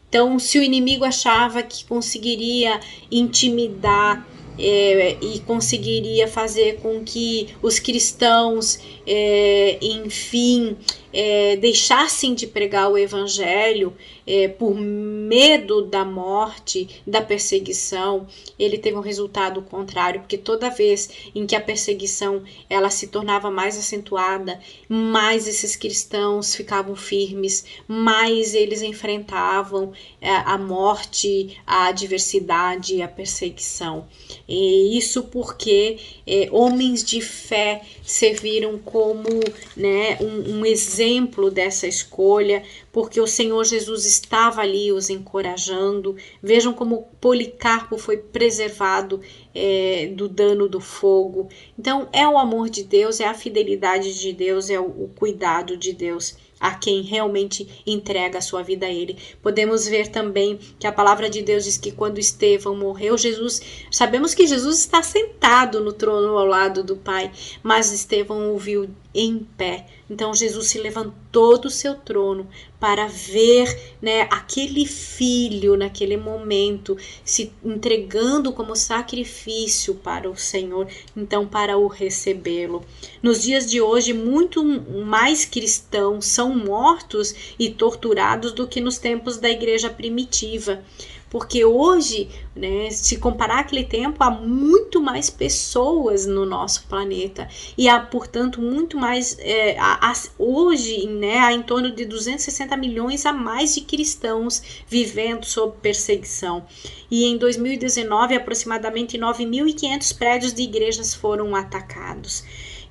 Então, se o inimigo achava que conseguiria intimidar e conseguiria fazer com que os cristãos, enfim, deixassem de pregar o evangelho por medo da morte, da perseguição, ele teve um resultado contrário, porque toda vez em que a perseguição ela se tornava mais acentuada, mais esses cristãos ficavam firmes, mais eles enfrentavam a morte, a adversidade, a perseguição. E isso porque homens de fé serviram como, né, um exemplo dessa escolha, porque o Senhor Jesus estava ali os encorajando. Vejam como Policarpo foi preservado do dano do fogo. Então é o amor de Deus, é a fidelidade de Deus, é o cuidado de Deus a quem realmente entrega a sua vida a Ele. Podemos ver também que a palavra de Deus diz que quando Estevão morreu, sabemos que Jesus está sentado no trono ao lado do Pai, mas Estevão o viu em pé. Então Jesus se levantou do seu trono para ver, né, aquele filho naquele momento se entregando como sacrifício para o Senhor, então para o recebê-lo. Nos dias de hoje, muito mais cristãos são mortos e torturados do que nos tempos da igreja primitiva. Porque hoje, né, se comparar aquele tempo, há muito mais pessoas no nosso planeta. E há, portanto, muito mais... hoje, né, há em torno de 260 milhões a mais de cristãos vivendo sob perseguição. E em 2019, aproximadamente 9.500 prédios de igrejas foram atacados.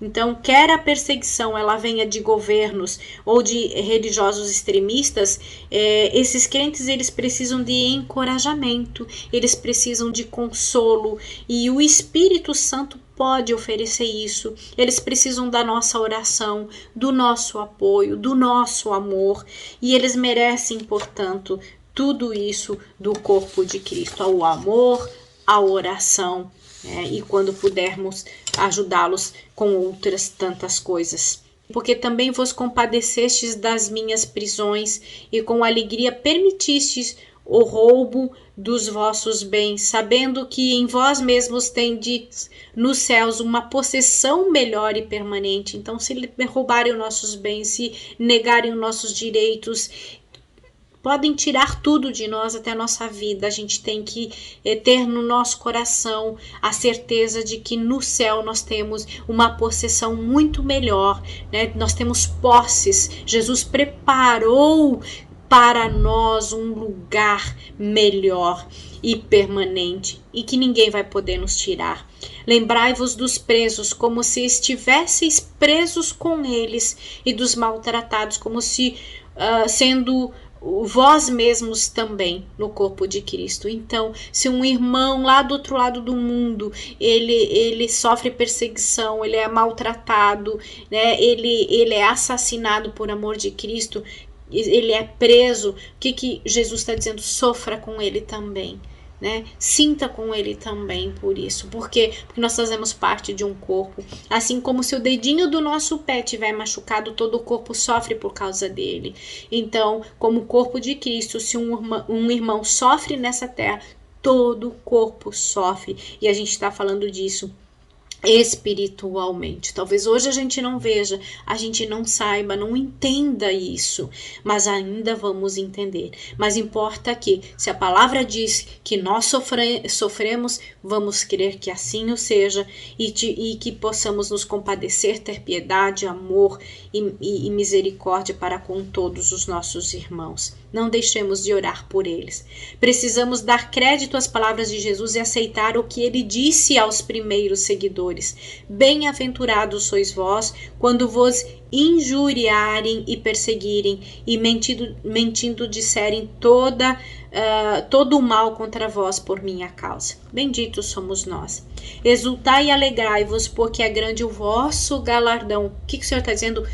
Então, quer a perseguição ela venha de governos ou de religiosos extremistas, esses crentes eles precisam de encorajamento, eles precisam de consolo, e o Espírito Santo pode oferecer isso. Eles precisam da nossa oração, do nosso apoio, do nosso amor, e eles merecem, portanto, tudo isso do corpo de Cristo, o amor, a oração, e quando pudermos ajudá-los com outras tantas coisas. Porque também vos compadecestes das minhas prisões e com alegria permitistes o roubo dos vossos bens, sabendo que em vós mesmos tendes nos céus uma possessão melhor e permanente. Então, se roubarem os nossos bens, se negarem os nossos direitos, podem tirar tudo de nós, até a nossa vida. A gente tem que ter no nosso coração a certeza de que no céu nós temos uma possessão muito melhor, né? Nós temos posses. Jesus preparou para nós um lugar melhor e permanente, e que ninguém vai poder nos tirar. Lembrai-vos dos presos como se estivesseis presos com eles, e dos maltratados como se sendo vós mesmos também no corpo de Cristo. Então, se um irmão lá do outro lado do mundo, ele sofre perseguição, ele é maltratado, né? Ele é assassinado por amor de Cristo, ele é preso, o que Jesus está dizendo? Sofra com ele também. Né? Sinta com ele também por isso. Por quê? Porque nós fazemos parte de um corpo. Assim como se o dedinho do nosso pé estiver machucado, todo o corpo sofre por causa dele. Então, como corpo de Cristo, se um irmão sofre nessa terra, todo o corpo sofre. E a gente está falando disso espiritualmente. Talvez hoje a gente não veja, a gente não saiba, não entenda isso, mas ainda vamos entender. Mas importa que, se a palavra diz que nós sofremos, vamos crer que assim o seja, e que possamos nos compadecer, ter piedade, amor e misericórdia para com todos os nossos irmãos. Não deixemos de orar por eles. Precisamos dar crédito às palavras de Jesus e aceitar o que ele disse aos primeiros seguidores. Bem-aventurados sois vós quando vos injuriarem e perseguirem e mentindo disserem todo o mal contra vós por minha causa. Benditos somos nós. Exultai e alegrai-vos, porque é grande o vosso galardão. O que o Senhor está dizendo?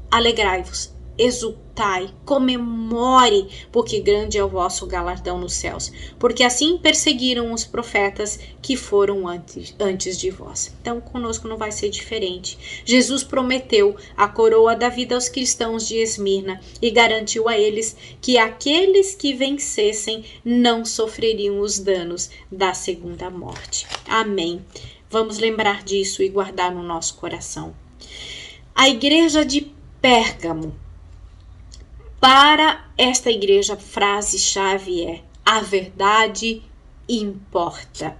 Alegrai-vos. exultai, comemore, porque grande é o vosso galardão nos céus, porque assim perseguiram os profetas que foram antes de vós. Então, conosco não vai ser diferente. Jesus prometeu a coroa da vida aos cristãos de Esmirna e garantiu a eles que aqueles que vencessem não sofreriam os danos da segunda morte. Amém. Vamos lembrar disso e guardar no nosso coração. A igreja de Pérgamo. Para esta igreja, a frase-chave é: a verdade importa.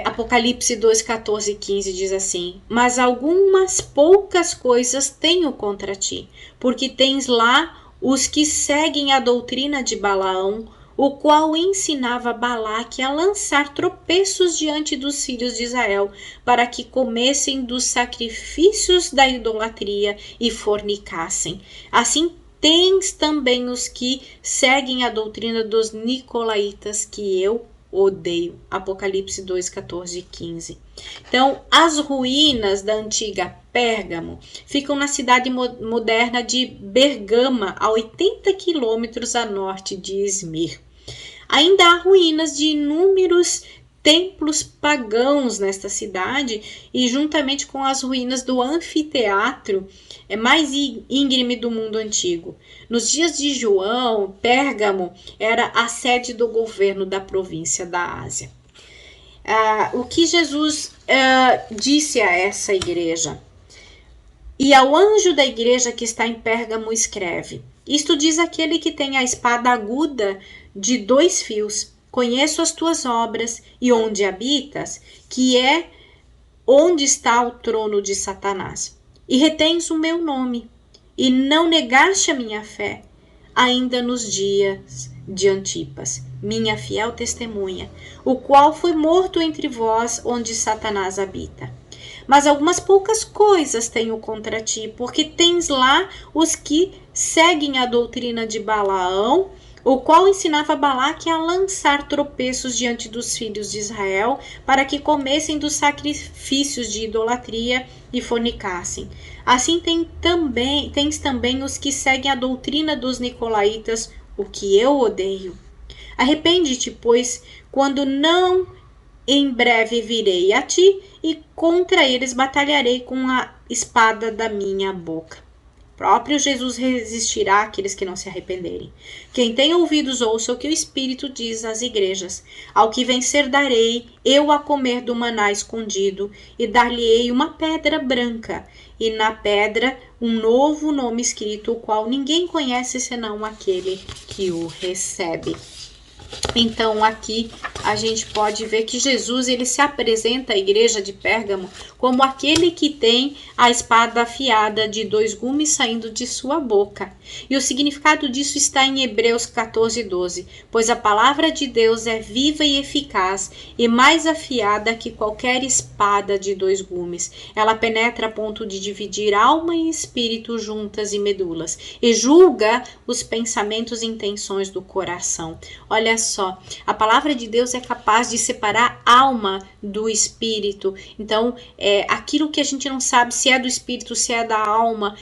Apocalipse 2, 14 e 15 diz assim: mas algumas poucas coisas tenho contra ti, porque tens lá os que seguem a doutrina de Balaão, o qual ensinava Balaque a lançar tropeços diante dos filhos de Israel, para que comessem dos sacrifícios da idolatria e fornicassem. Assim tens também os que seguem a doutrina dos nicolaítas, que eu odeio. Apocalipse 2, 14 e 15. Então, as ruínas da antiga Pérgamo ficam na cidade moderna de Bergama, a 80 quilômetros a norte de Izmir. Ainda há ruínas de inúmeros templos pagãos nesta cidade, e juntamente com as ruínas do anfiteatro mais íngreme do mundo antigo. Nos dias de João, Pérgamo era a sede do governo da província da Ásia. O que Jesus disse a essa igreja? E ao anjo da igreja que está em Pérgamo escreve: isto diz aquele que tem a espada aguda de 2 fios. Conheço as tuas obras e onde habitas, que é onde está o trono de Satanás. E retens o meu nome, e não negaste a minha fé, ainda nos dias de Antipas, minha fiel testemunha, o qual foi morto entre vós, onde Satanás habita. Mas algumas poucas coisas tenho contra ti, porque tens lá os que seguem a doutrina de Balaão, o qual ensinava Balaque a lançar tropeços diante dos filhos de Israel, para que comessem dos sacrifícios de idolatria e fornicassem. Assim tens também os que seguem a doutrina dos nicolaítas, o que eu odeio. Arrepende-te, pois, quando não em breve virei a ti, e contra eles batalharei com a espada da minha boca. Próprio Jesus resistirá àqueles que não se arrependerem. Quem tem ouvidos, ouça o que o Espírito diz às igrejas. Ao que vencer darei eu a comer do maná escondido, e dar-lhe-ei uma pedra branca, e na pedra um novo nome escrito, o qual ninguém conhece senão aquele que o recebe. Então aqui a gente pode ver que Jesus ele se apresenta à igreja de Pérgamo como aquele que tem a espada afiada de 2 gumes saindo de sua boca. E o significado disso está em Hebreus 14, 12. Pois a palavra de Deus é viva e eficaz e mais afiada que qualquer espada de 2 gumes. Ela penetra a ponto de dividir alma e espírito, juntas e medulas, e julga os pensamentos e intenções do coração. Olha só, a palavra de Deus é capaz de separar alma do espírito. Então, aquilo que a gente não sabe se é do espírito, se é da alma,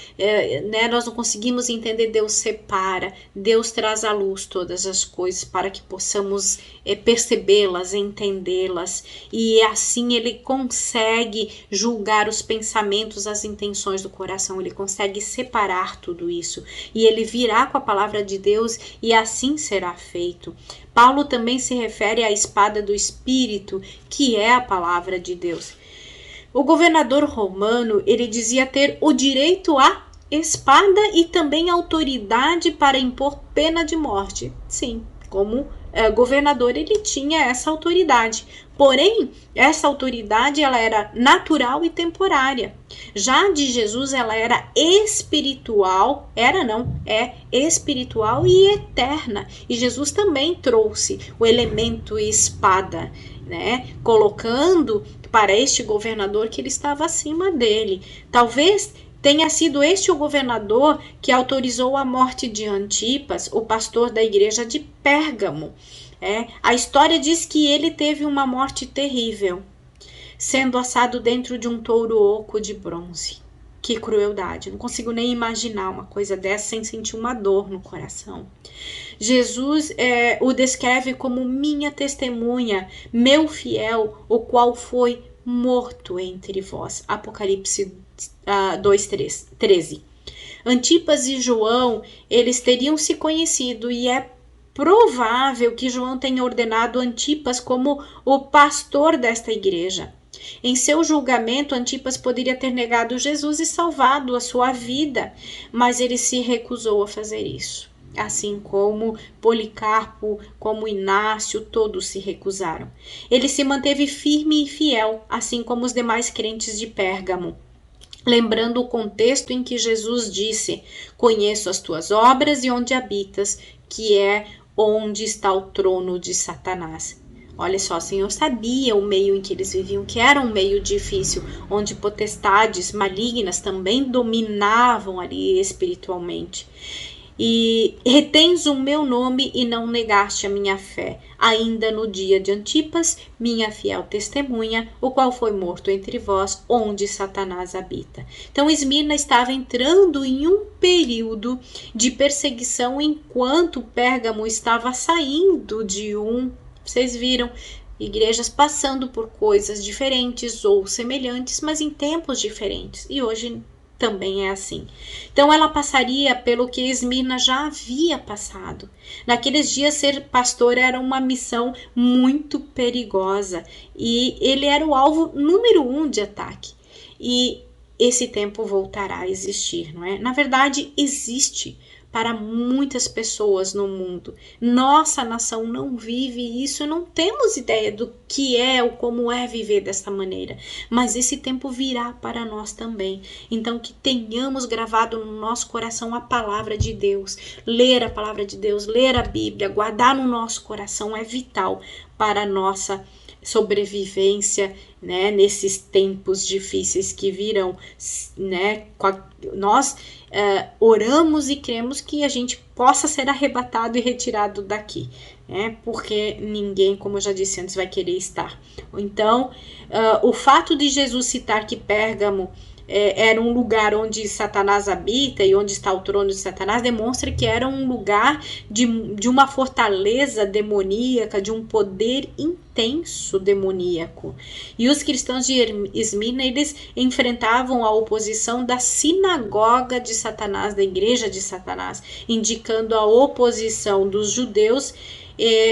nós não conseguimos entender, Deus separa, Deus traz à luz todas as coisas para que possamos percebê-las, entendê-las, e assim ele consegue julgar os pensamentos, as intenções do coração, ele consegue separar tudo isso, e ele virá com a palavra de Deus e assim será feito. Paulo também se refere à espada do Espírito, que é a palavra de Deus. O governador romano, ele dizia ter o direito à espada e também autoridade para impor pena de morte. Sim, como governador ele tinha essa autoridade. Porém, essa autoridade ela era natural e temporária. Já de Jesus ela era espiritual, é espiritual e eterna. E Jesus também trouxe o elemento espada, né? Colocando para este governador que ele estava acima dele. Talvez tenha sido este o governador que autorizou a morte de Antipas, o pastor da igreja de Pérgamo. A história diz que ele teve uma morte terrível, sendo assado dentro de um touro oco de bronze. Que crueldade, não consigo nem imaginar uma coisa dessa sem sentir uma dor no coração. Jesus o descreve como minha testemunha, meu fiel, o qual foi morto entre vós. Apocalipse 2:13. Antipas e João, eles teriam se conhecido e é provável que João tenha ordenado Antipas como o pastor desta igreja. Em seu julgamento, Antipas poderia ter negado Jesus e salvado a sua vida, mas ele se recusou a fazer isso. Assim como Policarpo, como Inácio, todos se recusaram. Ele se manteve firme e fiel, assim como os demais crentes de Pérgamo. Lembrando o contexto em que Jesus disse: conheço as tuas obras e onde habitas, que é onde está o trono de Satanás. Olha só, o Senhor sabia o meio em que eles viviam, que era um meio difícil, onde potestades malignas também dominavam ali espiritualmente. E retens o meu nome e não negaste a minha fé, ainda no dia de Antipas, minha fiel testemunha, o qual foi morto entre vós, onde Satanás habita. Então Esmirna estava entrando em um período de perseguição enquanto Pérgamo estava saindo de vocês viram, igrejas passando por coisas diferentes ou semelhantes, mas em tempos diferentes. E hoje também é assim. Então ela passaria pelo que Esmirna já havia passado. Naqueles dias ser pastor era uma missão muito perigosa e ele era o alvo número 1 de ataque. E esse tempo voltará a existir, não é? Na verdade, existe para muitas pessoas no mundo. Nossa nação não vive isso, não temos ideia do que é ou como é viver dessa maneira, mas esse tempo virá para nós também. Então que tenhamos gravado no nosso coração a palavra de Deus, ler a palavra de Deus, ler a Bíblia, guardar no nosso coração é vital para a nossa sobrevivência, né, nesses tempos difíceis que virão, né? Nós oramos e cremos que a gente possa ser arrebatado e retirado daqui, né? Porque ninguém, como eu já disse antes, vai querer estar. Então, o fato de Jesus citar que Pérgamo era um lugar onde Satanás habita e onde está o trono de Satanás, demonstra que era um lugar de uma fortaleza demoníaca, de um poder intenso demoníaco. E os cristãos de Esmirna, eles enfrentavam a oposição da sinagoga de Satanás, da igreja de Satanás, indicando a oposição dos judeus,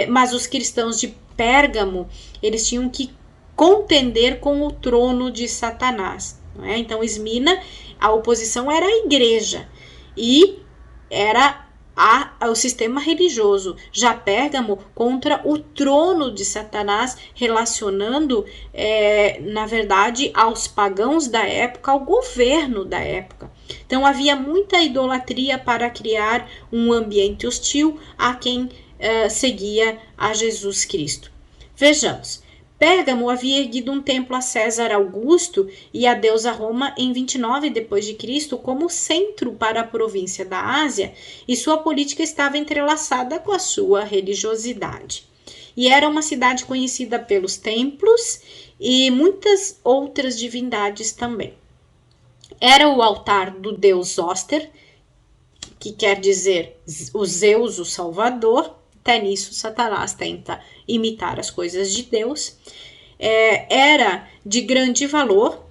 mas os cristãos de Pérgamo, eles tinham que contender com o trono de Satanás. Então, Esmirna, a oposição era a igreja e era o sistema religioso. Já Pérgamo contra o trono de Satanás, relacionando, na verdade, aos pagãos da época, ao governo da época. Então, havia muita idolatria para criar um ambiente hostil a quem seguia a Jesus Cristo. Vejamos. Pérgamo havia erguido um templo a César Augusto e a deusa Roma em 29 d.C. como centro para a província da Ásia, e sua política estava entrelaçada com a sua religiosidade. E era uma cidade conhecida pelos templos e muitas outras divindades também. Era o altar do deus Zoster, que quer dizer o Zeus, o Salvador. Até nisso, Satanás tenta imitar as coisas de Deus. Era de grande valor.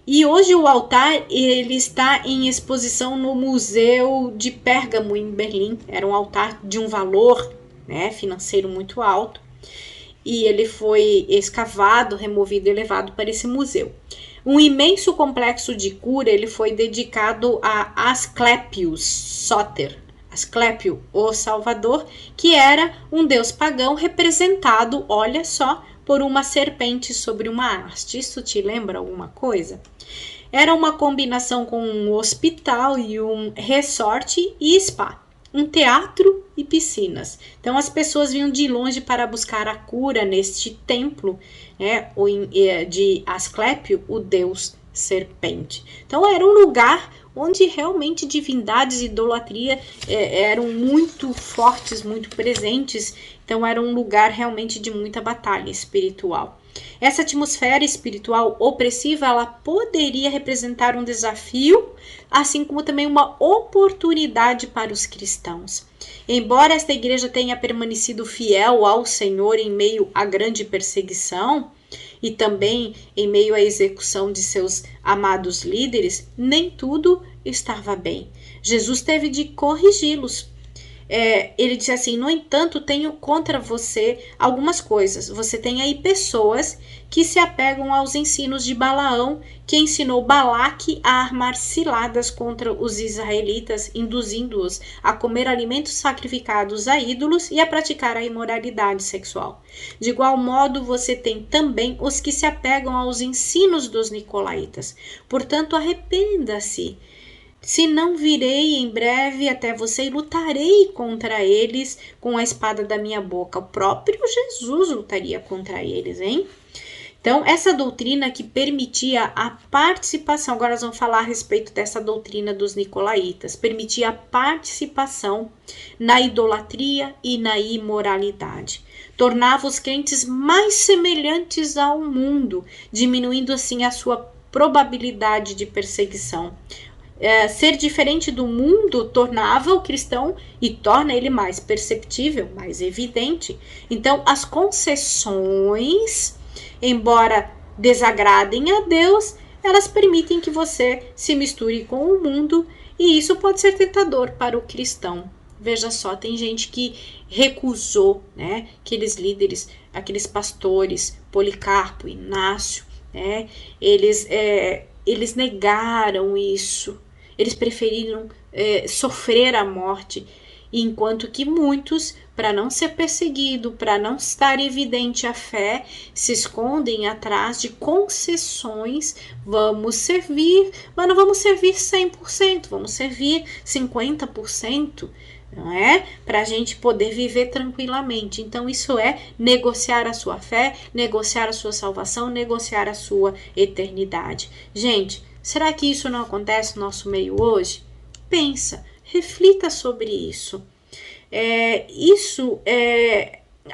E hoje o altar ele está em exposição no Museu de Pérgamo, em Berlim. Era um altar de um valor, né, financeiro muito alto. E ele foi escavado, removido e levado para esse museu. Um imenso complexo de cura ele foi dedicado a Asclépios Sóter. Asclépio, o Salvador, que era um deus pagão representado, olha só, por uma serpente sobre uma haste. Isso te lembra alguma coisa? Era uma combinação com um hospital e um resort e spa, um teatro e piscinas. Então as pessoas vinham de longe para buscar a cura neste templo, né, de Asclépio, o deus serpente. Então era um lugar onde realmente divindades e idolatria eram muito fortes, muito presentes. Então era um lugar realmente de muita batalha espiritual. Essa atmosfera espiritual opressiva, ela poderia representar um desafio, assim como também uma oportunidade para os cristãos. Embora esta igreja tenha permanecido fiel ao Senhor em meio à grande perseguição e também em meio à execução de seus amados líderes, nem tudo estava bem. Jesus teve de corrigi-los. Ele disse assim: no entanto, tenho contra você algumas coisas. Você tem aí pessoas que se apegam aos ensinos de Balaão, que ensinou Balaque a armar ciladas contra os israelitas, induzindo-os a comer alimentos sacrificados a ídolos e a praticar a imoralidade sexual. De igual modo, você tem também os que se apegam aos ensinos dos nicolaítas. Portanto, arrependa-se. Se não virei em breve até você e lutarei contra eles com a espada da minha boca. O próprio Jesus lutaria contra eles, hein? Então, essa doutrina que permitia a participação, agora nós vamos falar a respeito dessa doutrina dos nicolaítas, permitia a participação na idolatria e na imoralidade. Tornava os crentes mais semelhantes ao mundo, diminuindo assim a sua probabilidade de perseguição. Ser diferente do mundo tornava o cristão e torna ele mais perceptível, mais evidente. Então, as concessões, embora desagradem a Deus, elas permitem que você se misture com o mundo, e isso pode ser tentador para o cristão. Veja só, tem gente que recusou, né, aqueles líderes, aqueles pastores, Policarpo, Inácio, né, eles negaram isso. Eles preferiram sofrer a morte, enquanto que muitos, para não ser perseguido, para não estar evidente a fé, se escondem atrás de concessões. Vamos servir, mas não vamos servir 100%, vamos servir 50%, não é? Para a gente poder viver tranquilamente. Então, isso é negociar a sua fé, negociar a sua salvação, negociar a sua eternidade. Gente, será que isso não acontece no nosso meio hoje? Pensa, reflita sobre isso.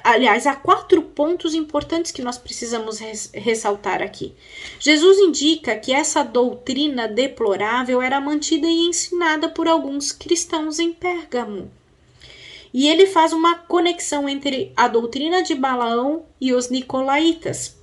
Aliás, há 4 pontos importantes que nós precisamos ressaltar aqui. Jesus indica que essa doutrina deplorável era mantida e ensinada por alguns cristãos em Pérgamo. E ele faz uma conexão entre a doutrina de Balaão e os nicolaítas.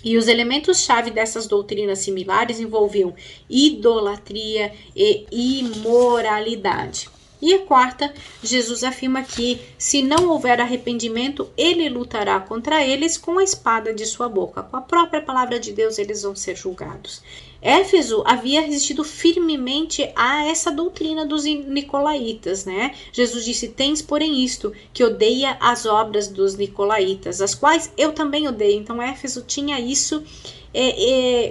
E os elementos-chave dessas doutrinas similares envolviam idolatria e imoralidade. E a 4ª, Jesus afirma que, se não houver arrependimento, ele lutará contra eles com a espada de sua boca. Com a própria palavra de Deus, eles vão ser julgados. Éfeso havia resistido firmemente a essa doutrina dos nicolaítas, né? Jesus disse: tens, porém, isto, que odeia as obras dos nicolaítas, as quais eu também odeio. Então, Éfeso tinha isso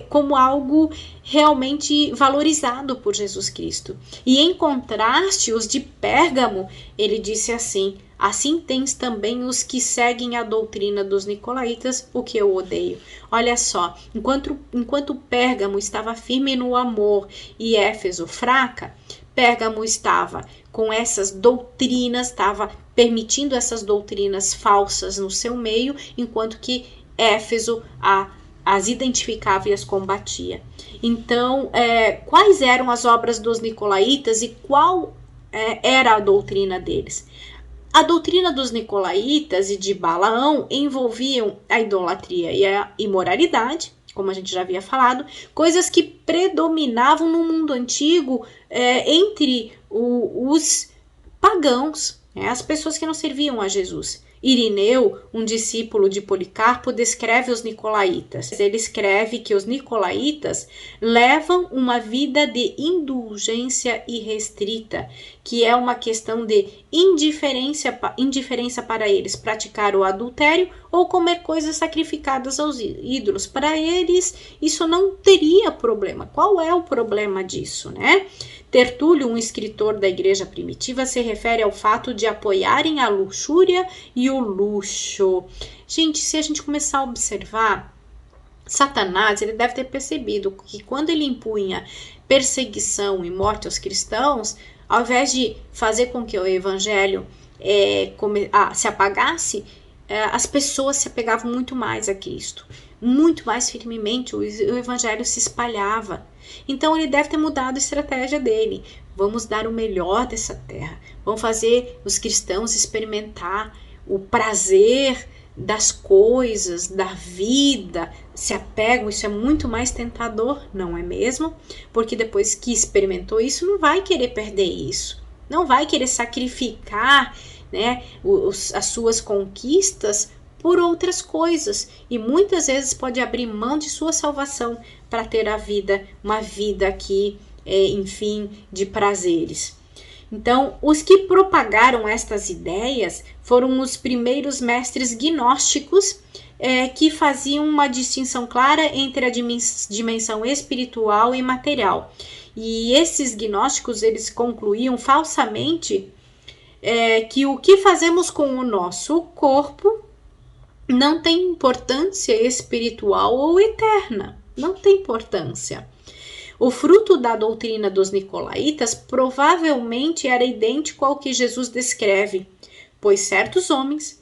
como algo realmente valorizado por Jesus Cristo. E em contraste, os de Pérgamo, ele disse assim: assim tens também os que seguem a doutrina dos nicolaítas, o que eu odeio. Olha só, enquanto Pérgamo estava firme no amor e Éfeso fraca, Pérgamo estava com essas doutrinas, estava permitindo essas doutrinas falsas no seu meio, enquanto que Éfeso as identificava e as combatia. Então, quais eram as obras dos nicolaítas e qual era a doutrina deles? A doutrina dos nicolaítas e de Balaão envolviam a idolatria e a imoralidade, como a gente já havia falado, coisas que predominavam no mundo antigo entre os pagãos, as pessoas que não serviam a Jesus. Irineu, um discípulo de Policarpo, descreve os nicolaítas. Ele escreve que os nicolaítas levam uma vida de indulgência irrestrita, que é uma questão de indiferença para eles praticar o adultério ou comer coisas sacrificadas aos ídolos. Para eles, isso não teria problema. Qual é o problema disso, né? Tertúlio, um escritor da igreja primitiva, se refere ao fato de apoiarem a luxúria e o luxo. Gente, se a gente começar a observar, Satanás, ele deve ter percebido que quando ele impunha perseguição e morte aos cristãos, ao invés de fazer com que o evangelho se apagasse, as pessoas se apegavam muito mais a Cristo, muito mais firmemente, o evangelho se espalhava. Então ele deve ter mudado a estratégia dele. Vamos dar o melhor dessa terra, vamos fazer os cristãos experimentar o prazer das coisas, da vida, se apegam, isso é muito mais tentador, não é mesmo? Porque depois que experimentou isso, não vai querer perder isso, não vai querer sacrificar, né, as suas conquistas por outras coisas, e muitas vezes pode abrir mão de sua salvação para ter a vida, uma vida aqui, enfim, de prazeres. Então, os que propagaram estas ideias foram os primeiros mestres gnósticos, que faziam uma distinção clara entre a dimensão espiritual e material. E esses gnósticos, eles concluíam falsamente que o que fazemos com o nosso corpo não tem importância espiritual ou eterna, não tem importância. O fruto da doutrina dos nicolaítas provavelmente era idêntico ao que Jesus descreve, pois certos homens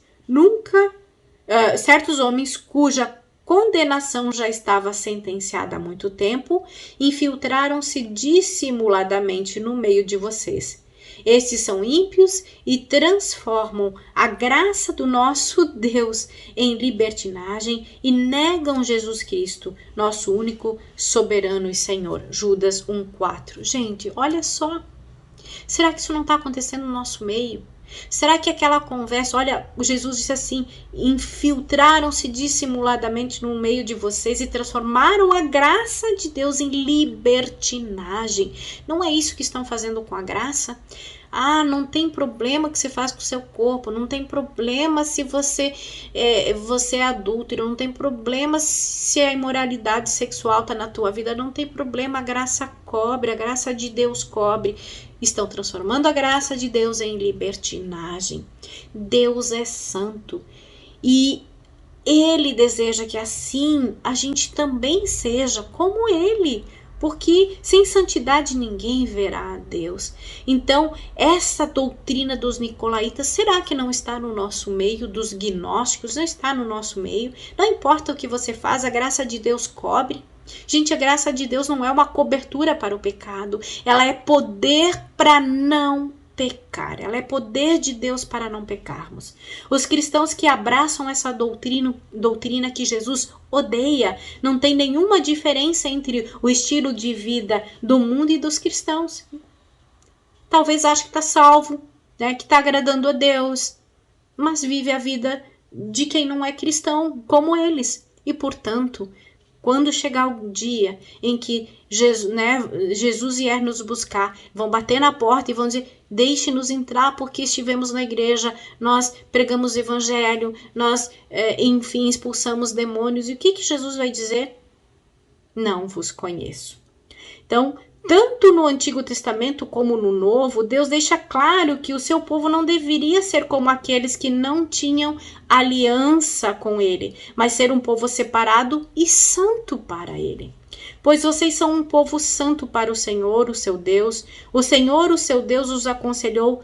cuja condenação já estava sentenciada há muito tempo, infiltraram-se dissimuladamente no meio de vocês. Estes são ímpios e transformam a graça do nosso Deus em libertinagem e negam Jesus Cristo, nosso único soberano e Senhor. Judas 1,4. Gente, olha só. Será que isso não está acontecendo no nosso meio? Será que aquela conversa, olha, Jesus disse assim, infiltraram-se dissimuladamente no meio de vocês e transformaram a graça de Deus em libertinagem. Não é isso que estão fazendo com a graça? Ah, não tem problema que você faz com o seu corpo, não tem problema se você é adúltero, não tem problema se a imoralidade sexual está na tua vida, não tem problema, a graça cobre, a graça de Deus cobre. Estão transformando a graça de Deus em libertinagem. Deus é santo e Ele deseja que assim a gente também seja como Ele, porque sem santidade ninguém verá a Deus. Então, essa doutrina dos nicolaítas, será que não está no nosso meio? Dos gnósticos, não está no nosso meio? Não importa o que você faz, a graça de Deus cobre. Gente, a graça de Deus não é uma cobertura para o pecado, ela é poder para não pecar, ela é poder de Deus para não pecarmos. Os cristãos que abraçam essa doutrina que Jesus odeia, não tem nenhuma diferença entre o estilo de vida do mundo e dos cristãos. Talvez ache que está salvo, né, que está agradando a Deus, mas vive a vida de quem não é cristão, como eles. E, portanto, quando chegar o dia em que Jesus vier nos buscar, vão bater na porta e vão dizer, deixe-nos entrar porque estivemos na igreja, nós pregamos o evangelho, nós, enfim, expulsamos demônios. E o que Jesus vai dizer? Não vos conheço. Então, tanto no Antigo Testamento como no Novo, Deus deixa claro que o seu povo não deveria ser como aqueles que não tinham aliança com Ele, mas ser um povo separado e santo para Ele. Pois vocês são um povo santo para o Senhor, o seu Deus. O Senhor, o seu Deus, os aconselhou,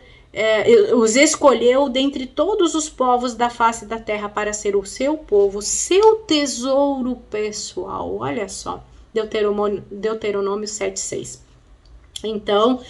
os escolheu dentre todos os povos da face da terra para ser o seu povo, seu tesouro pessoal. Olha só. Deuteronômio 7,6. Então,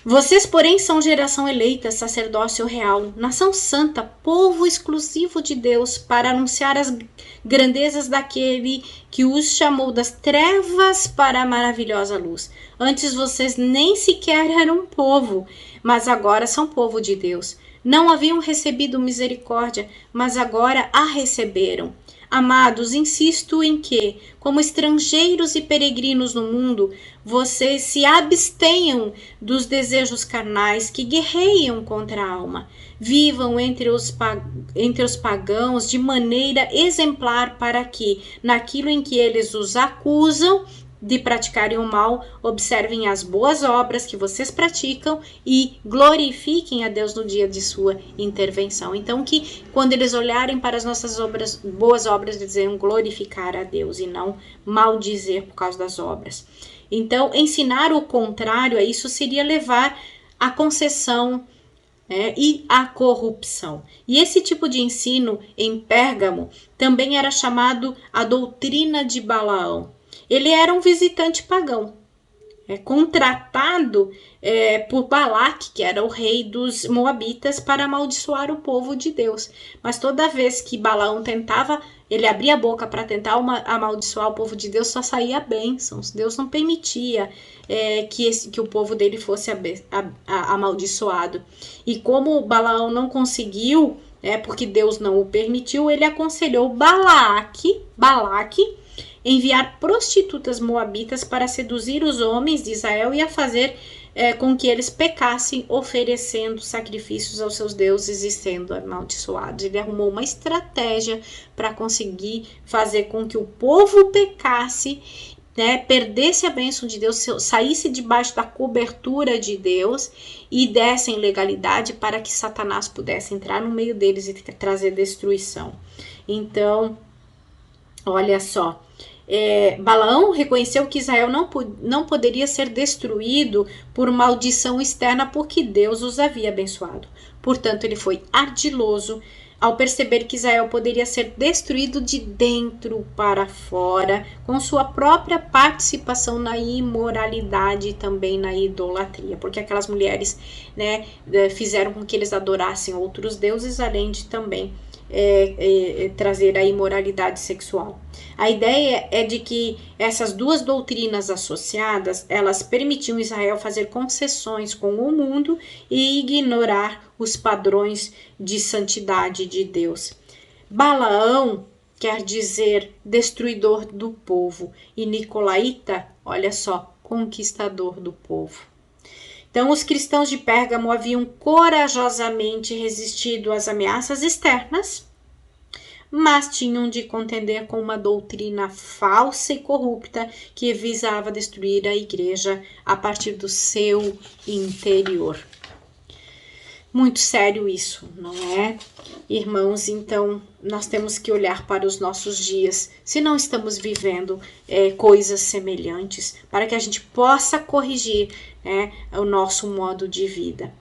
vocês, porém, são geração eleita, sacerdócio real, nação santa, povo exclusivo de Deus, para anunciar as grandezas daquele que os chamou das trevas para a maravilhosa luz. Antes vocês nem sequer eram povo, mas agora são povo de Deus. Não haviam recebido misericórdia, mas agora a receberam. Amados, insisto em que, como estrangeiros e peregrinos no mundo, vocês se abstenham dos desejos carnais que guerreiam contra a alma. Vivam entre os pagãos de maneira exemplar para que, naquilo em que eles os acusam de praticarem o mal, observem as boas obras que vocês praticam e glorifiquem a Deus no dia de sua intervenção. Então, que quando eles olharem para as nossas obras, boas obras, eles dizem glorificar a Deus e não maldizer por causa das obras. Então, ensinar o contrário a isso seria levar a concessão e a corrupção. E esse tipo de ensino em Pérgamo também era chamado a doutrina de Balaão. Ele era um visitante pagão, contratado por Balaque, que era o rei dos Moabitas, para amaldiçoar o povo de Deus. Mas toda vez que Balaão tentava, ele abria a boca para tentar amaldiçoar o povo de Deus, só saía bênçãos. Deus não permitia que o povo dele fosse amaldiçoado. E como Balaão não conseguiu, porque Deus não o permitiu, ele aconselhou Balaque enviar prostitutas moabitas para seduzir os homens de Israel e a fazer com que eles pecassem, oferecendo sacrifícios aos seus deuses e sendo amaldiçoados. Ele arrumou uma estratégia para conseguir fazer com que o povo pecasse, perdesse a bênção de Deus, saísse debaixo da cobertura de Deus e desse ilegalidade para que Satanás pudesse entrar no meio deles e trazer destruição. Então, olha só, Balaão reconheceu que Israel não poderia ser destruído por maldição externa porque Deus os havia abençoado. Portanto, ele foi ardiloso ao perceber que Israel poderia ser destruído de dentro para fora, com sua própria participação na imoralidade e também na idolatria, porque aquelas mulheres fizeram com que eles adorassem outros deuses, além de também trazer a imoralidade sexual. A ideia é de que essas duas doutrinas associadas, elas permitiam Israel fazer concessões com o mundo e ignorar os padrões de santidade de Deus. Balaão quer dizer destruidor do povo e Nicolaíta, olha só, conquistador do povo. Então, os cristãos de Pérgamo haviam corajosamente resistido às ameaças externas, mas tinham de contender com uma doutrina falsa e corrupta que visava destruir a igreja a partir do seu interior. Muito sério isso, não é? Irmãos, então nós temos que olhar para os nossos dias, se não estamos vivendo coisas semelhantes, para que a gente possa corrigir o nosso modo de vida.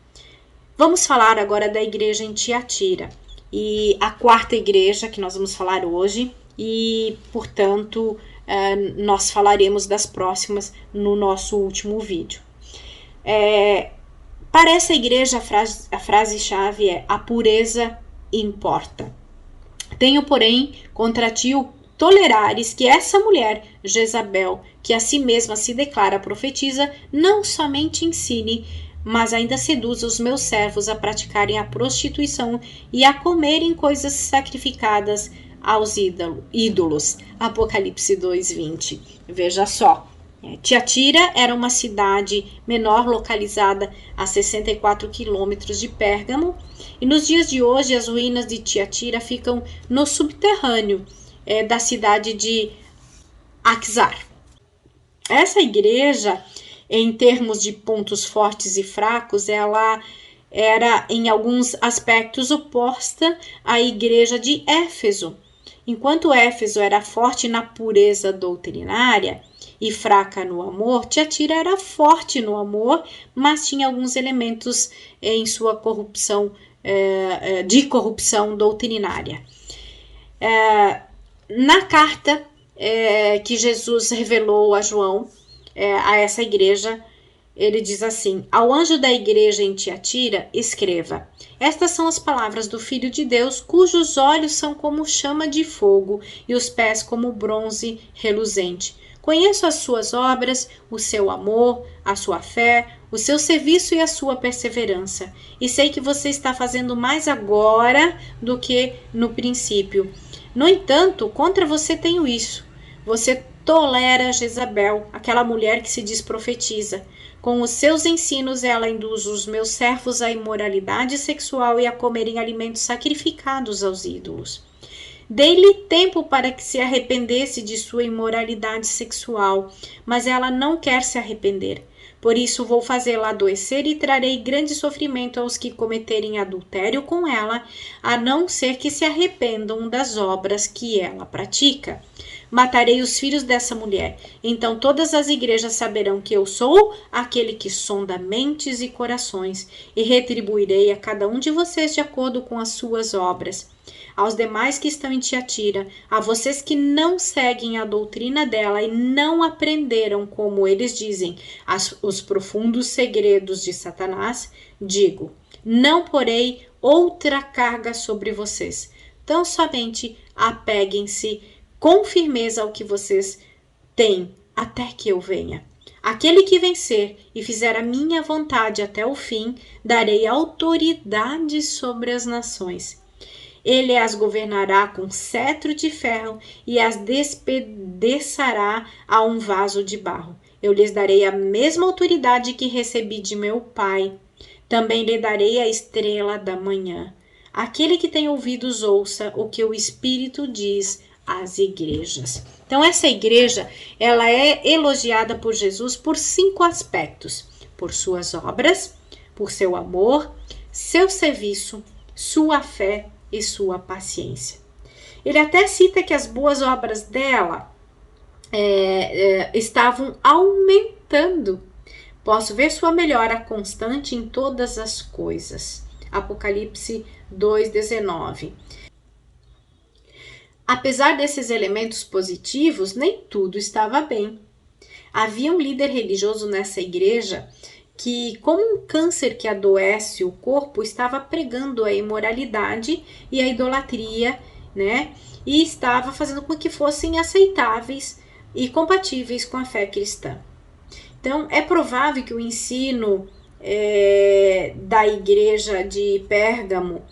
Vamos falar agora da igreja em Tiatira, e a quarta igreja que nós vamos falar hoje, e portanto nós falaremos das próximas no nosso último vídeo. Para essa igreja a frase-chave é: a pureza importa. Tenho, porém, contra ti o tolerares que essa mulher, Jezabel, que a si mesma se declara profetisa, não somente ensine, mas ainda seduza os meus servos a praticarem a prostituição e a comerem coisas sacrificadas aos ídolos. Apocalipse 2:20. Veja só. Tiatira era uma cidade menor localizada a 64 quilômetros de Pérgamo, e nos dias de hoje as ruínas de Tiatira ficam no subterrâneo da cidade de Axar. Essa igreja, em termos de pontos fortes e fracos, ela era em alguns aspectos oposta à igreja de Éfeso. Enquanto Éfeso era forte na pureza doutrinária e fraca no amor, Tiatira era forte no amor, mas tinha alguns elementos em sua corrupção, de corrupção doutrinária. Na carta que Jesus revelou a João, a essa igreja, ele diz assim: ao anjo da igreja em Tiatira, escreva: estas são as palavras do Filho de Deus, cujos olhos são como chama de fogo e os pés como bronze reluzente. Conheço as suas obras, o seu amor, a sua fé, o seu serviço e a sua perseverança. E sei que você está fazendo mais agora do que no princípio. No entanto, contra você tenho isso. Você tolera Jezabel, aquela mulher que se diz profetiza. Com os seus ensinos, ela induz os meus servos à imoralidade sexual e a comerem alimentos sacrificados aos ídolos. Dei-lhe tempo para que se arrependesse de sua imoralidade sexual, mas ela não quer se arrepender. Por isso vou fazê-la adoecer e trarei grande sofrimento aos que cometerem adultério com ela, a não ser que se arrependam das obras que ela pratica. matarei os filhos dessa mulher. Então todas as igrejas saberão que eu sou aquele que sonda mentes e corações, e retribuirei a cada um de vocês de acordo com as suas obras. Aos demais que estão em Tiatira, a vocês que não seguem a doutrina dela e não aprenderam, como eles dizem, os profundos segredos de Satanás, digo: não porei outra carga sobre vocês. Tão somente apeguem-se com firmeza ao que vocês têm, até que eu venha. Aquele que vencer e fizer a minha vontade até o fim, darei autoridade sobre as nações. Ele as governará com cetro de ferro e as despedaçará a um vaso de barro. Eu lhes darei a mesma autoridade que recebi de meu Pai. Também lhe darei a estrela da manhã. Aquele que tem ouvidos, ouça o que o Espírito diz às igrejas. Então, essa igreja, ela é elogiada por Jesus por 5 aspectos: por suas obras, por seu amor, seu serviço, sua fé e sua paciência. Ele até cita que as boas obras dela estavam aumentando. Posso ver sua melhora constante em todas as coisas. Apocalipse 2:19. Apesar desses elementos positivos, nem tudo estava bem. Havia um líder religioso nessa igreja que, como um câncer que adoece o corpo, estava pregando a imoralidade e a idolatria, né? E estava fazendo com que fossem aceitáveis e compatíveis com a fé cristã. Então, é provável que o ensino da igreja de Pérgamo,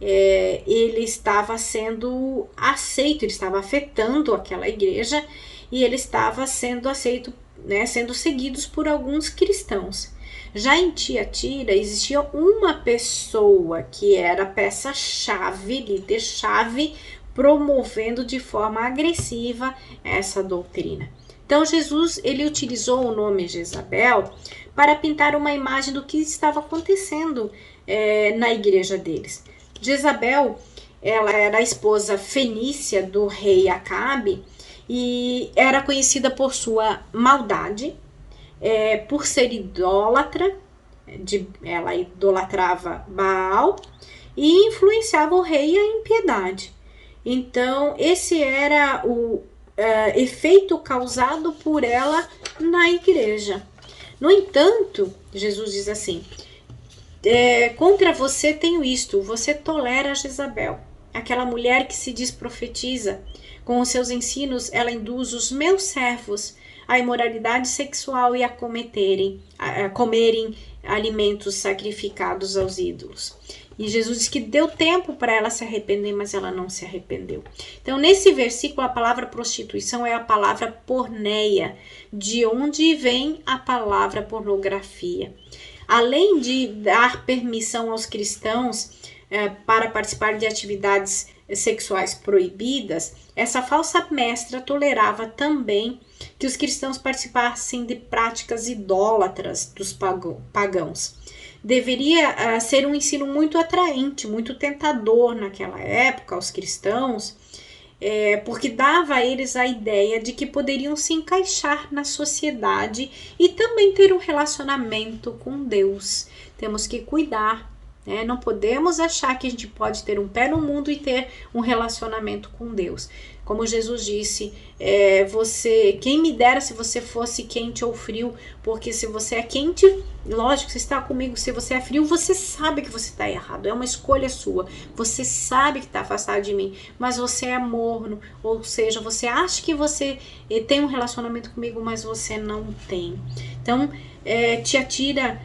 ele estava sendo aceito, ele estava afetando aquela igreja e ele estava sendo aceito, né, sendo seguidos por alguns cristãos. Já em Tiatira existia uma pessoa que era peça-chave, líder-chave, promovendo de forma agressiva essa doutrina. Então Jesus, ele utilizou o nome Jezabel para pintar uma imagem do que estava acontecendo na igreja deles. Jezabel, ela era a esposa fenícia do rei Acabe e era conhecida por sua maldade, por ser idólatra, ela idolatrava Baal e influenciava o rei à impiedade. Então, esse era o efeito causado por ela na igreja. No entanto, Jesus diz assim: contra você tenho isto, você tolera Jezabel, aquela mulher que se diz profetiza. Com os seus ensinos, ela induz os meus servos à imoralidade sexual e a comerem alimentos sacrificados aos ídolos. E Jesus diz que deu tempo para ela se arrepender, mas ela não se arrependeu. Então, nesse versículo, a palavra prostituição é a palavra porneia, de onde vem a palavra pornografia. Além de dar permissão aos cristãos para participar de atividades sexuais proibidas, essa falsa mestra tolerava também que os cristãos participassem de práticas idólatras dos pagãos. Deveria ser um ensino muito atraente, muito tentador naquela época aos cristãos, porque dava a eles a ideia de que poderiam se encaixar na sociedade e também ter um relacionamento com Deus. Temos que cuidar, né? Não podemos achar que a gente pode ter um pé no mundo e ter um relacionamento com Deus. Como Jesus disse, quem me dera se você fosse quente ou frio, porque se você é quente, lógico, você está comigo. Se você é frio, você sabe que você está errado, é uma escolha sua, você sabe que está afastado de mim, mas você é morno, ou seja, você acha que você tem um relacionamento comigo, mas você não tem. Então, Tiatira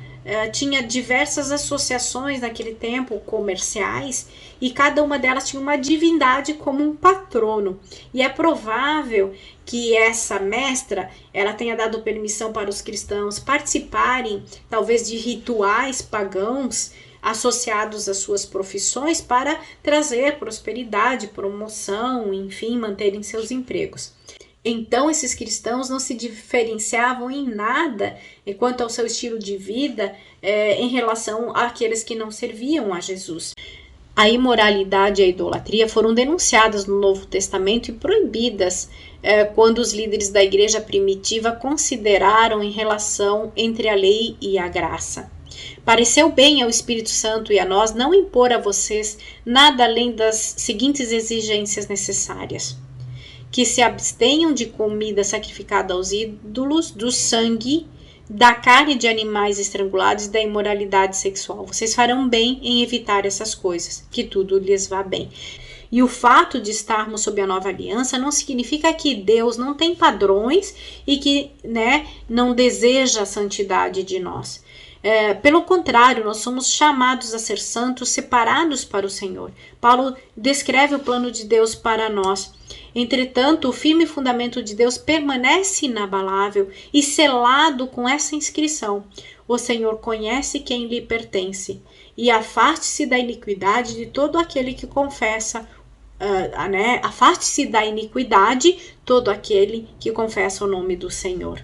tinha diversas associações naquele tempo comerciais e cada uma delas tinha uma divindade como um patrono. E é provável que essa mestra ela tenha dado permissão para os cristãos participarem talvez de rituais pagãos associados às suas profissões para trazer prosperidade, promoção, enfim, manterem seus empregos. Então, esses cristãos não se diferenciavam em nada quanto ao seu estilo de vida em relação àqueles que não serviam a Jesus. A imoralidade e a idolatria foram denunciadas no Novo Testamento e proibidas quando os líderes da igreja primitiva consideraram em relação entre a lei e a graça. Pareceu bem ao Espírito Santo e a nós não impor a vocês nada além das seguintes exigências necessárias: que se abstenham de comida sacrificada aos ídolos, do sangue, da carne de animais estrangulados e da imoralidade sexual. Vocês farão bem em evitar essas coisas, que tudo lhes vá bem. E o fato de estarmos sob a nova aliança não significa que Deus não tem padrões e que, não deseja a santidade de nós. Pelo contrário, nós somos chamados a ser santos, separados para o Senhor. Paulo descreve o plano de Deus para nós. Entretanto, o firme fundamento de Deus permanece inabalável e selado com essa inscrição: o Senhor conhece quem lhe pertence, e afaste-se da iniquidade de todo aquele que confessa. Afaste-se da iniquidade todo aquele que confessa o nome do Senhor.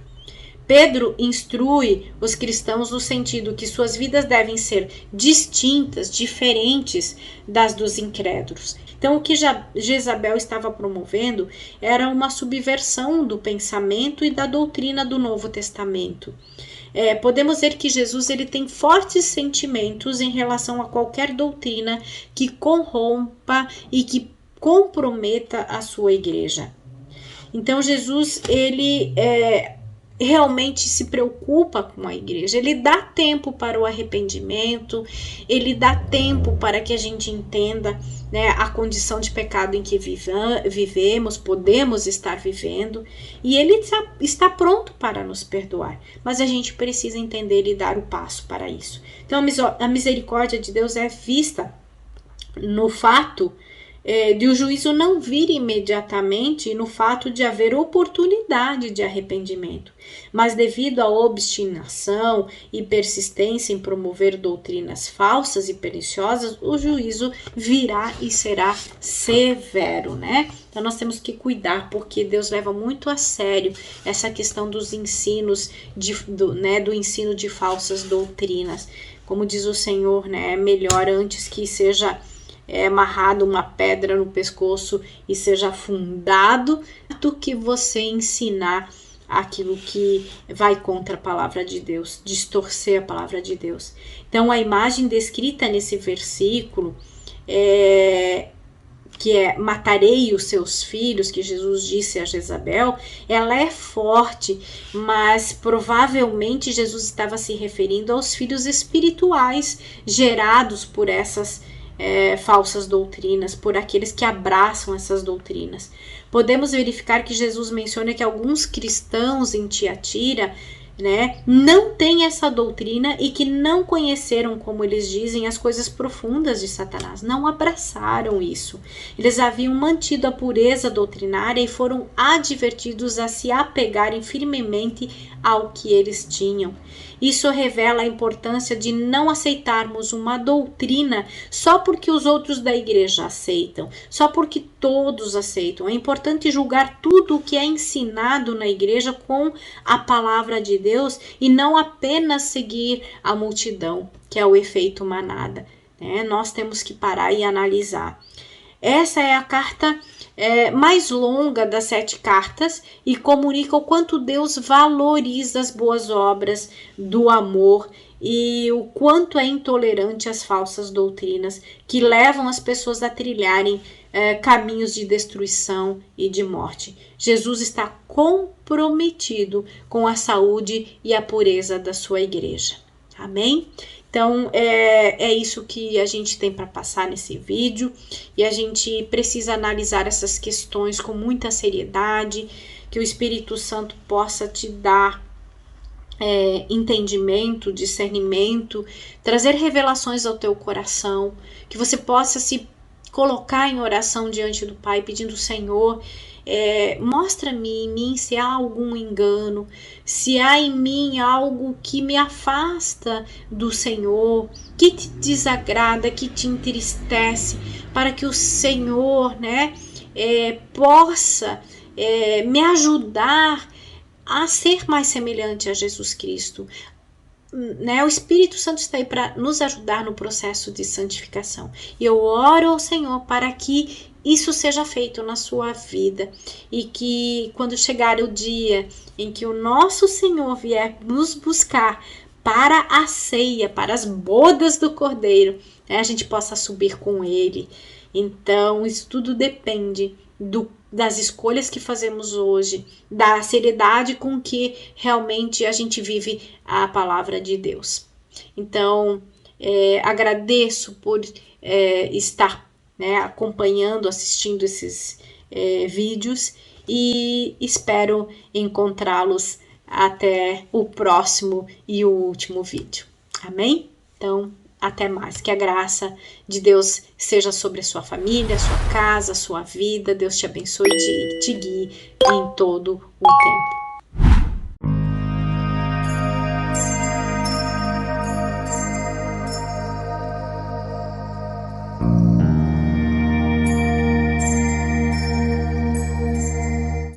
Pedro instrui os cristãos no sentido que suas vidas devem ser distintas, diferentes das dos incrédulos. Então, o que Jezabel estava promovendo era uma subversão do pensamento e da doutrina do Novo Testamento. Podemos ver que Jesus ele tem fortes sentimentos em relação a qualquer doutrina que corrompa e que comprometa a sua igreja. Então, Jesus ele realmente se preocupa com a igreja, ele dá tempo para o arrependimento, ele dá tempo para que a gente entenda a condição de pecado em que vivemos, podemos estar vivendo, e ele está pronto para nos perdoar, mas a gente precisa entender e dar o passo para isso. Então a misericórdia de Deus é vista no fato de o juízo não vir imediatamente, no fato de haver oportunidade de arrependimento, mas devido à obstinação e persistência em promover doutrinas falsas e perniciosas, o juízo virá e será severo, Então nós temos que cuidar, porque Deus leva muito a sério essa questão dos ensinos, do ensino de falsas doutrinas. Como diz o Senhor, é melhor antes que seja amarrado uma pedra no pescoço e seja afundado do que você ensinar aquilo que vai contra a palavra de Deus, distorcer a palavra de Deus. Então a imagem descrita nesse versículo que matarei os seus filhos, que Jesus disse a Jezabel, ela é forte, mas provavelmente Jesus estava se referindo aos filhos espirituais gerados por essas falsas doutrinas, por aqueles que abraçam essas doutrinas. Podemos verificar que Jesus menciona que alguns cristãos em Tiatira não têm essa doutrina e que não conheceram, como eles dizem, as coisas profundas de Satanás, não abraçaram isso. Eles haviam mantido a pureza doutrinária e foram advertidos a se apegarem firmemente ao que eles tinham. Isso revela a importância de não aceitarmos uma doutrina só porque os outros da igreja aceitam, só porque todos aceitam. É importante julgar tudo o que é ensinado na igreja com a palavra de Deus e não apenas seguir a multidão, que é o efeito manada. Nós temos que parar e analisar. Essa é a carta mais longa das 7 cartas e comunica o quanto Deus valoriza as boas obras do amor e o quanto é intolerante às falsas doutrinas que levam as pessoas a trilharem caminhos de destruição e de morte. Jesus está comprometido com a saúde e a pureza da sua igreja. Amém? Então, é isso que a gente tem para passar nesse vídeo e a gente precisa analisar essas questões com muita seriedade, que o Espírito Santo possa te dar entendimento, discernimento, trazer revelações ao teu coração, que você possa se colocar em oração diante do Pai, pedindo: Senhor, mostra-me em mim se há algum engano, se há em mim algo que me afasta do Senhor, que te desagrada, que te entristece, para que o Senhor possa me ajudar a ser mais semelhante a Jesus Cristo, né, o Espírito Santo está aí para nos ajudar no processo de santificação. E eu oro ao Senhor para que isso seja feito na sua vida e que quando chegar o dia em que o nosso Senhor vier nos buscar para a ceia, para as bodas do Cordeiro, né, a gente possa subir com Ele. Então, isso tudo depende das escolhas que fazemos hoje, da seriedade com que realmente a gente vive a palavra de Deus. Então, agradeço por estar, né, acompanhando, assistindo esses vídeos e espero encontrá-los até o próximo e o último vídeo. Amém? Então, até mais. Que a graça de Deus seja sobre a sua família, a sua casa, a sua vida. Deus te abençoe e te guie em todo o tempo.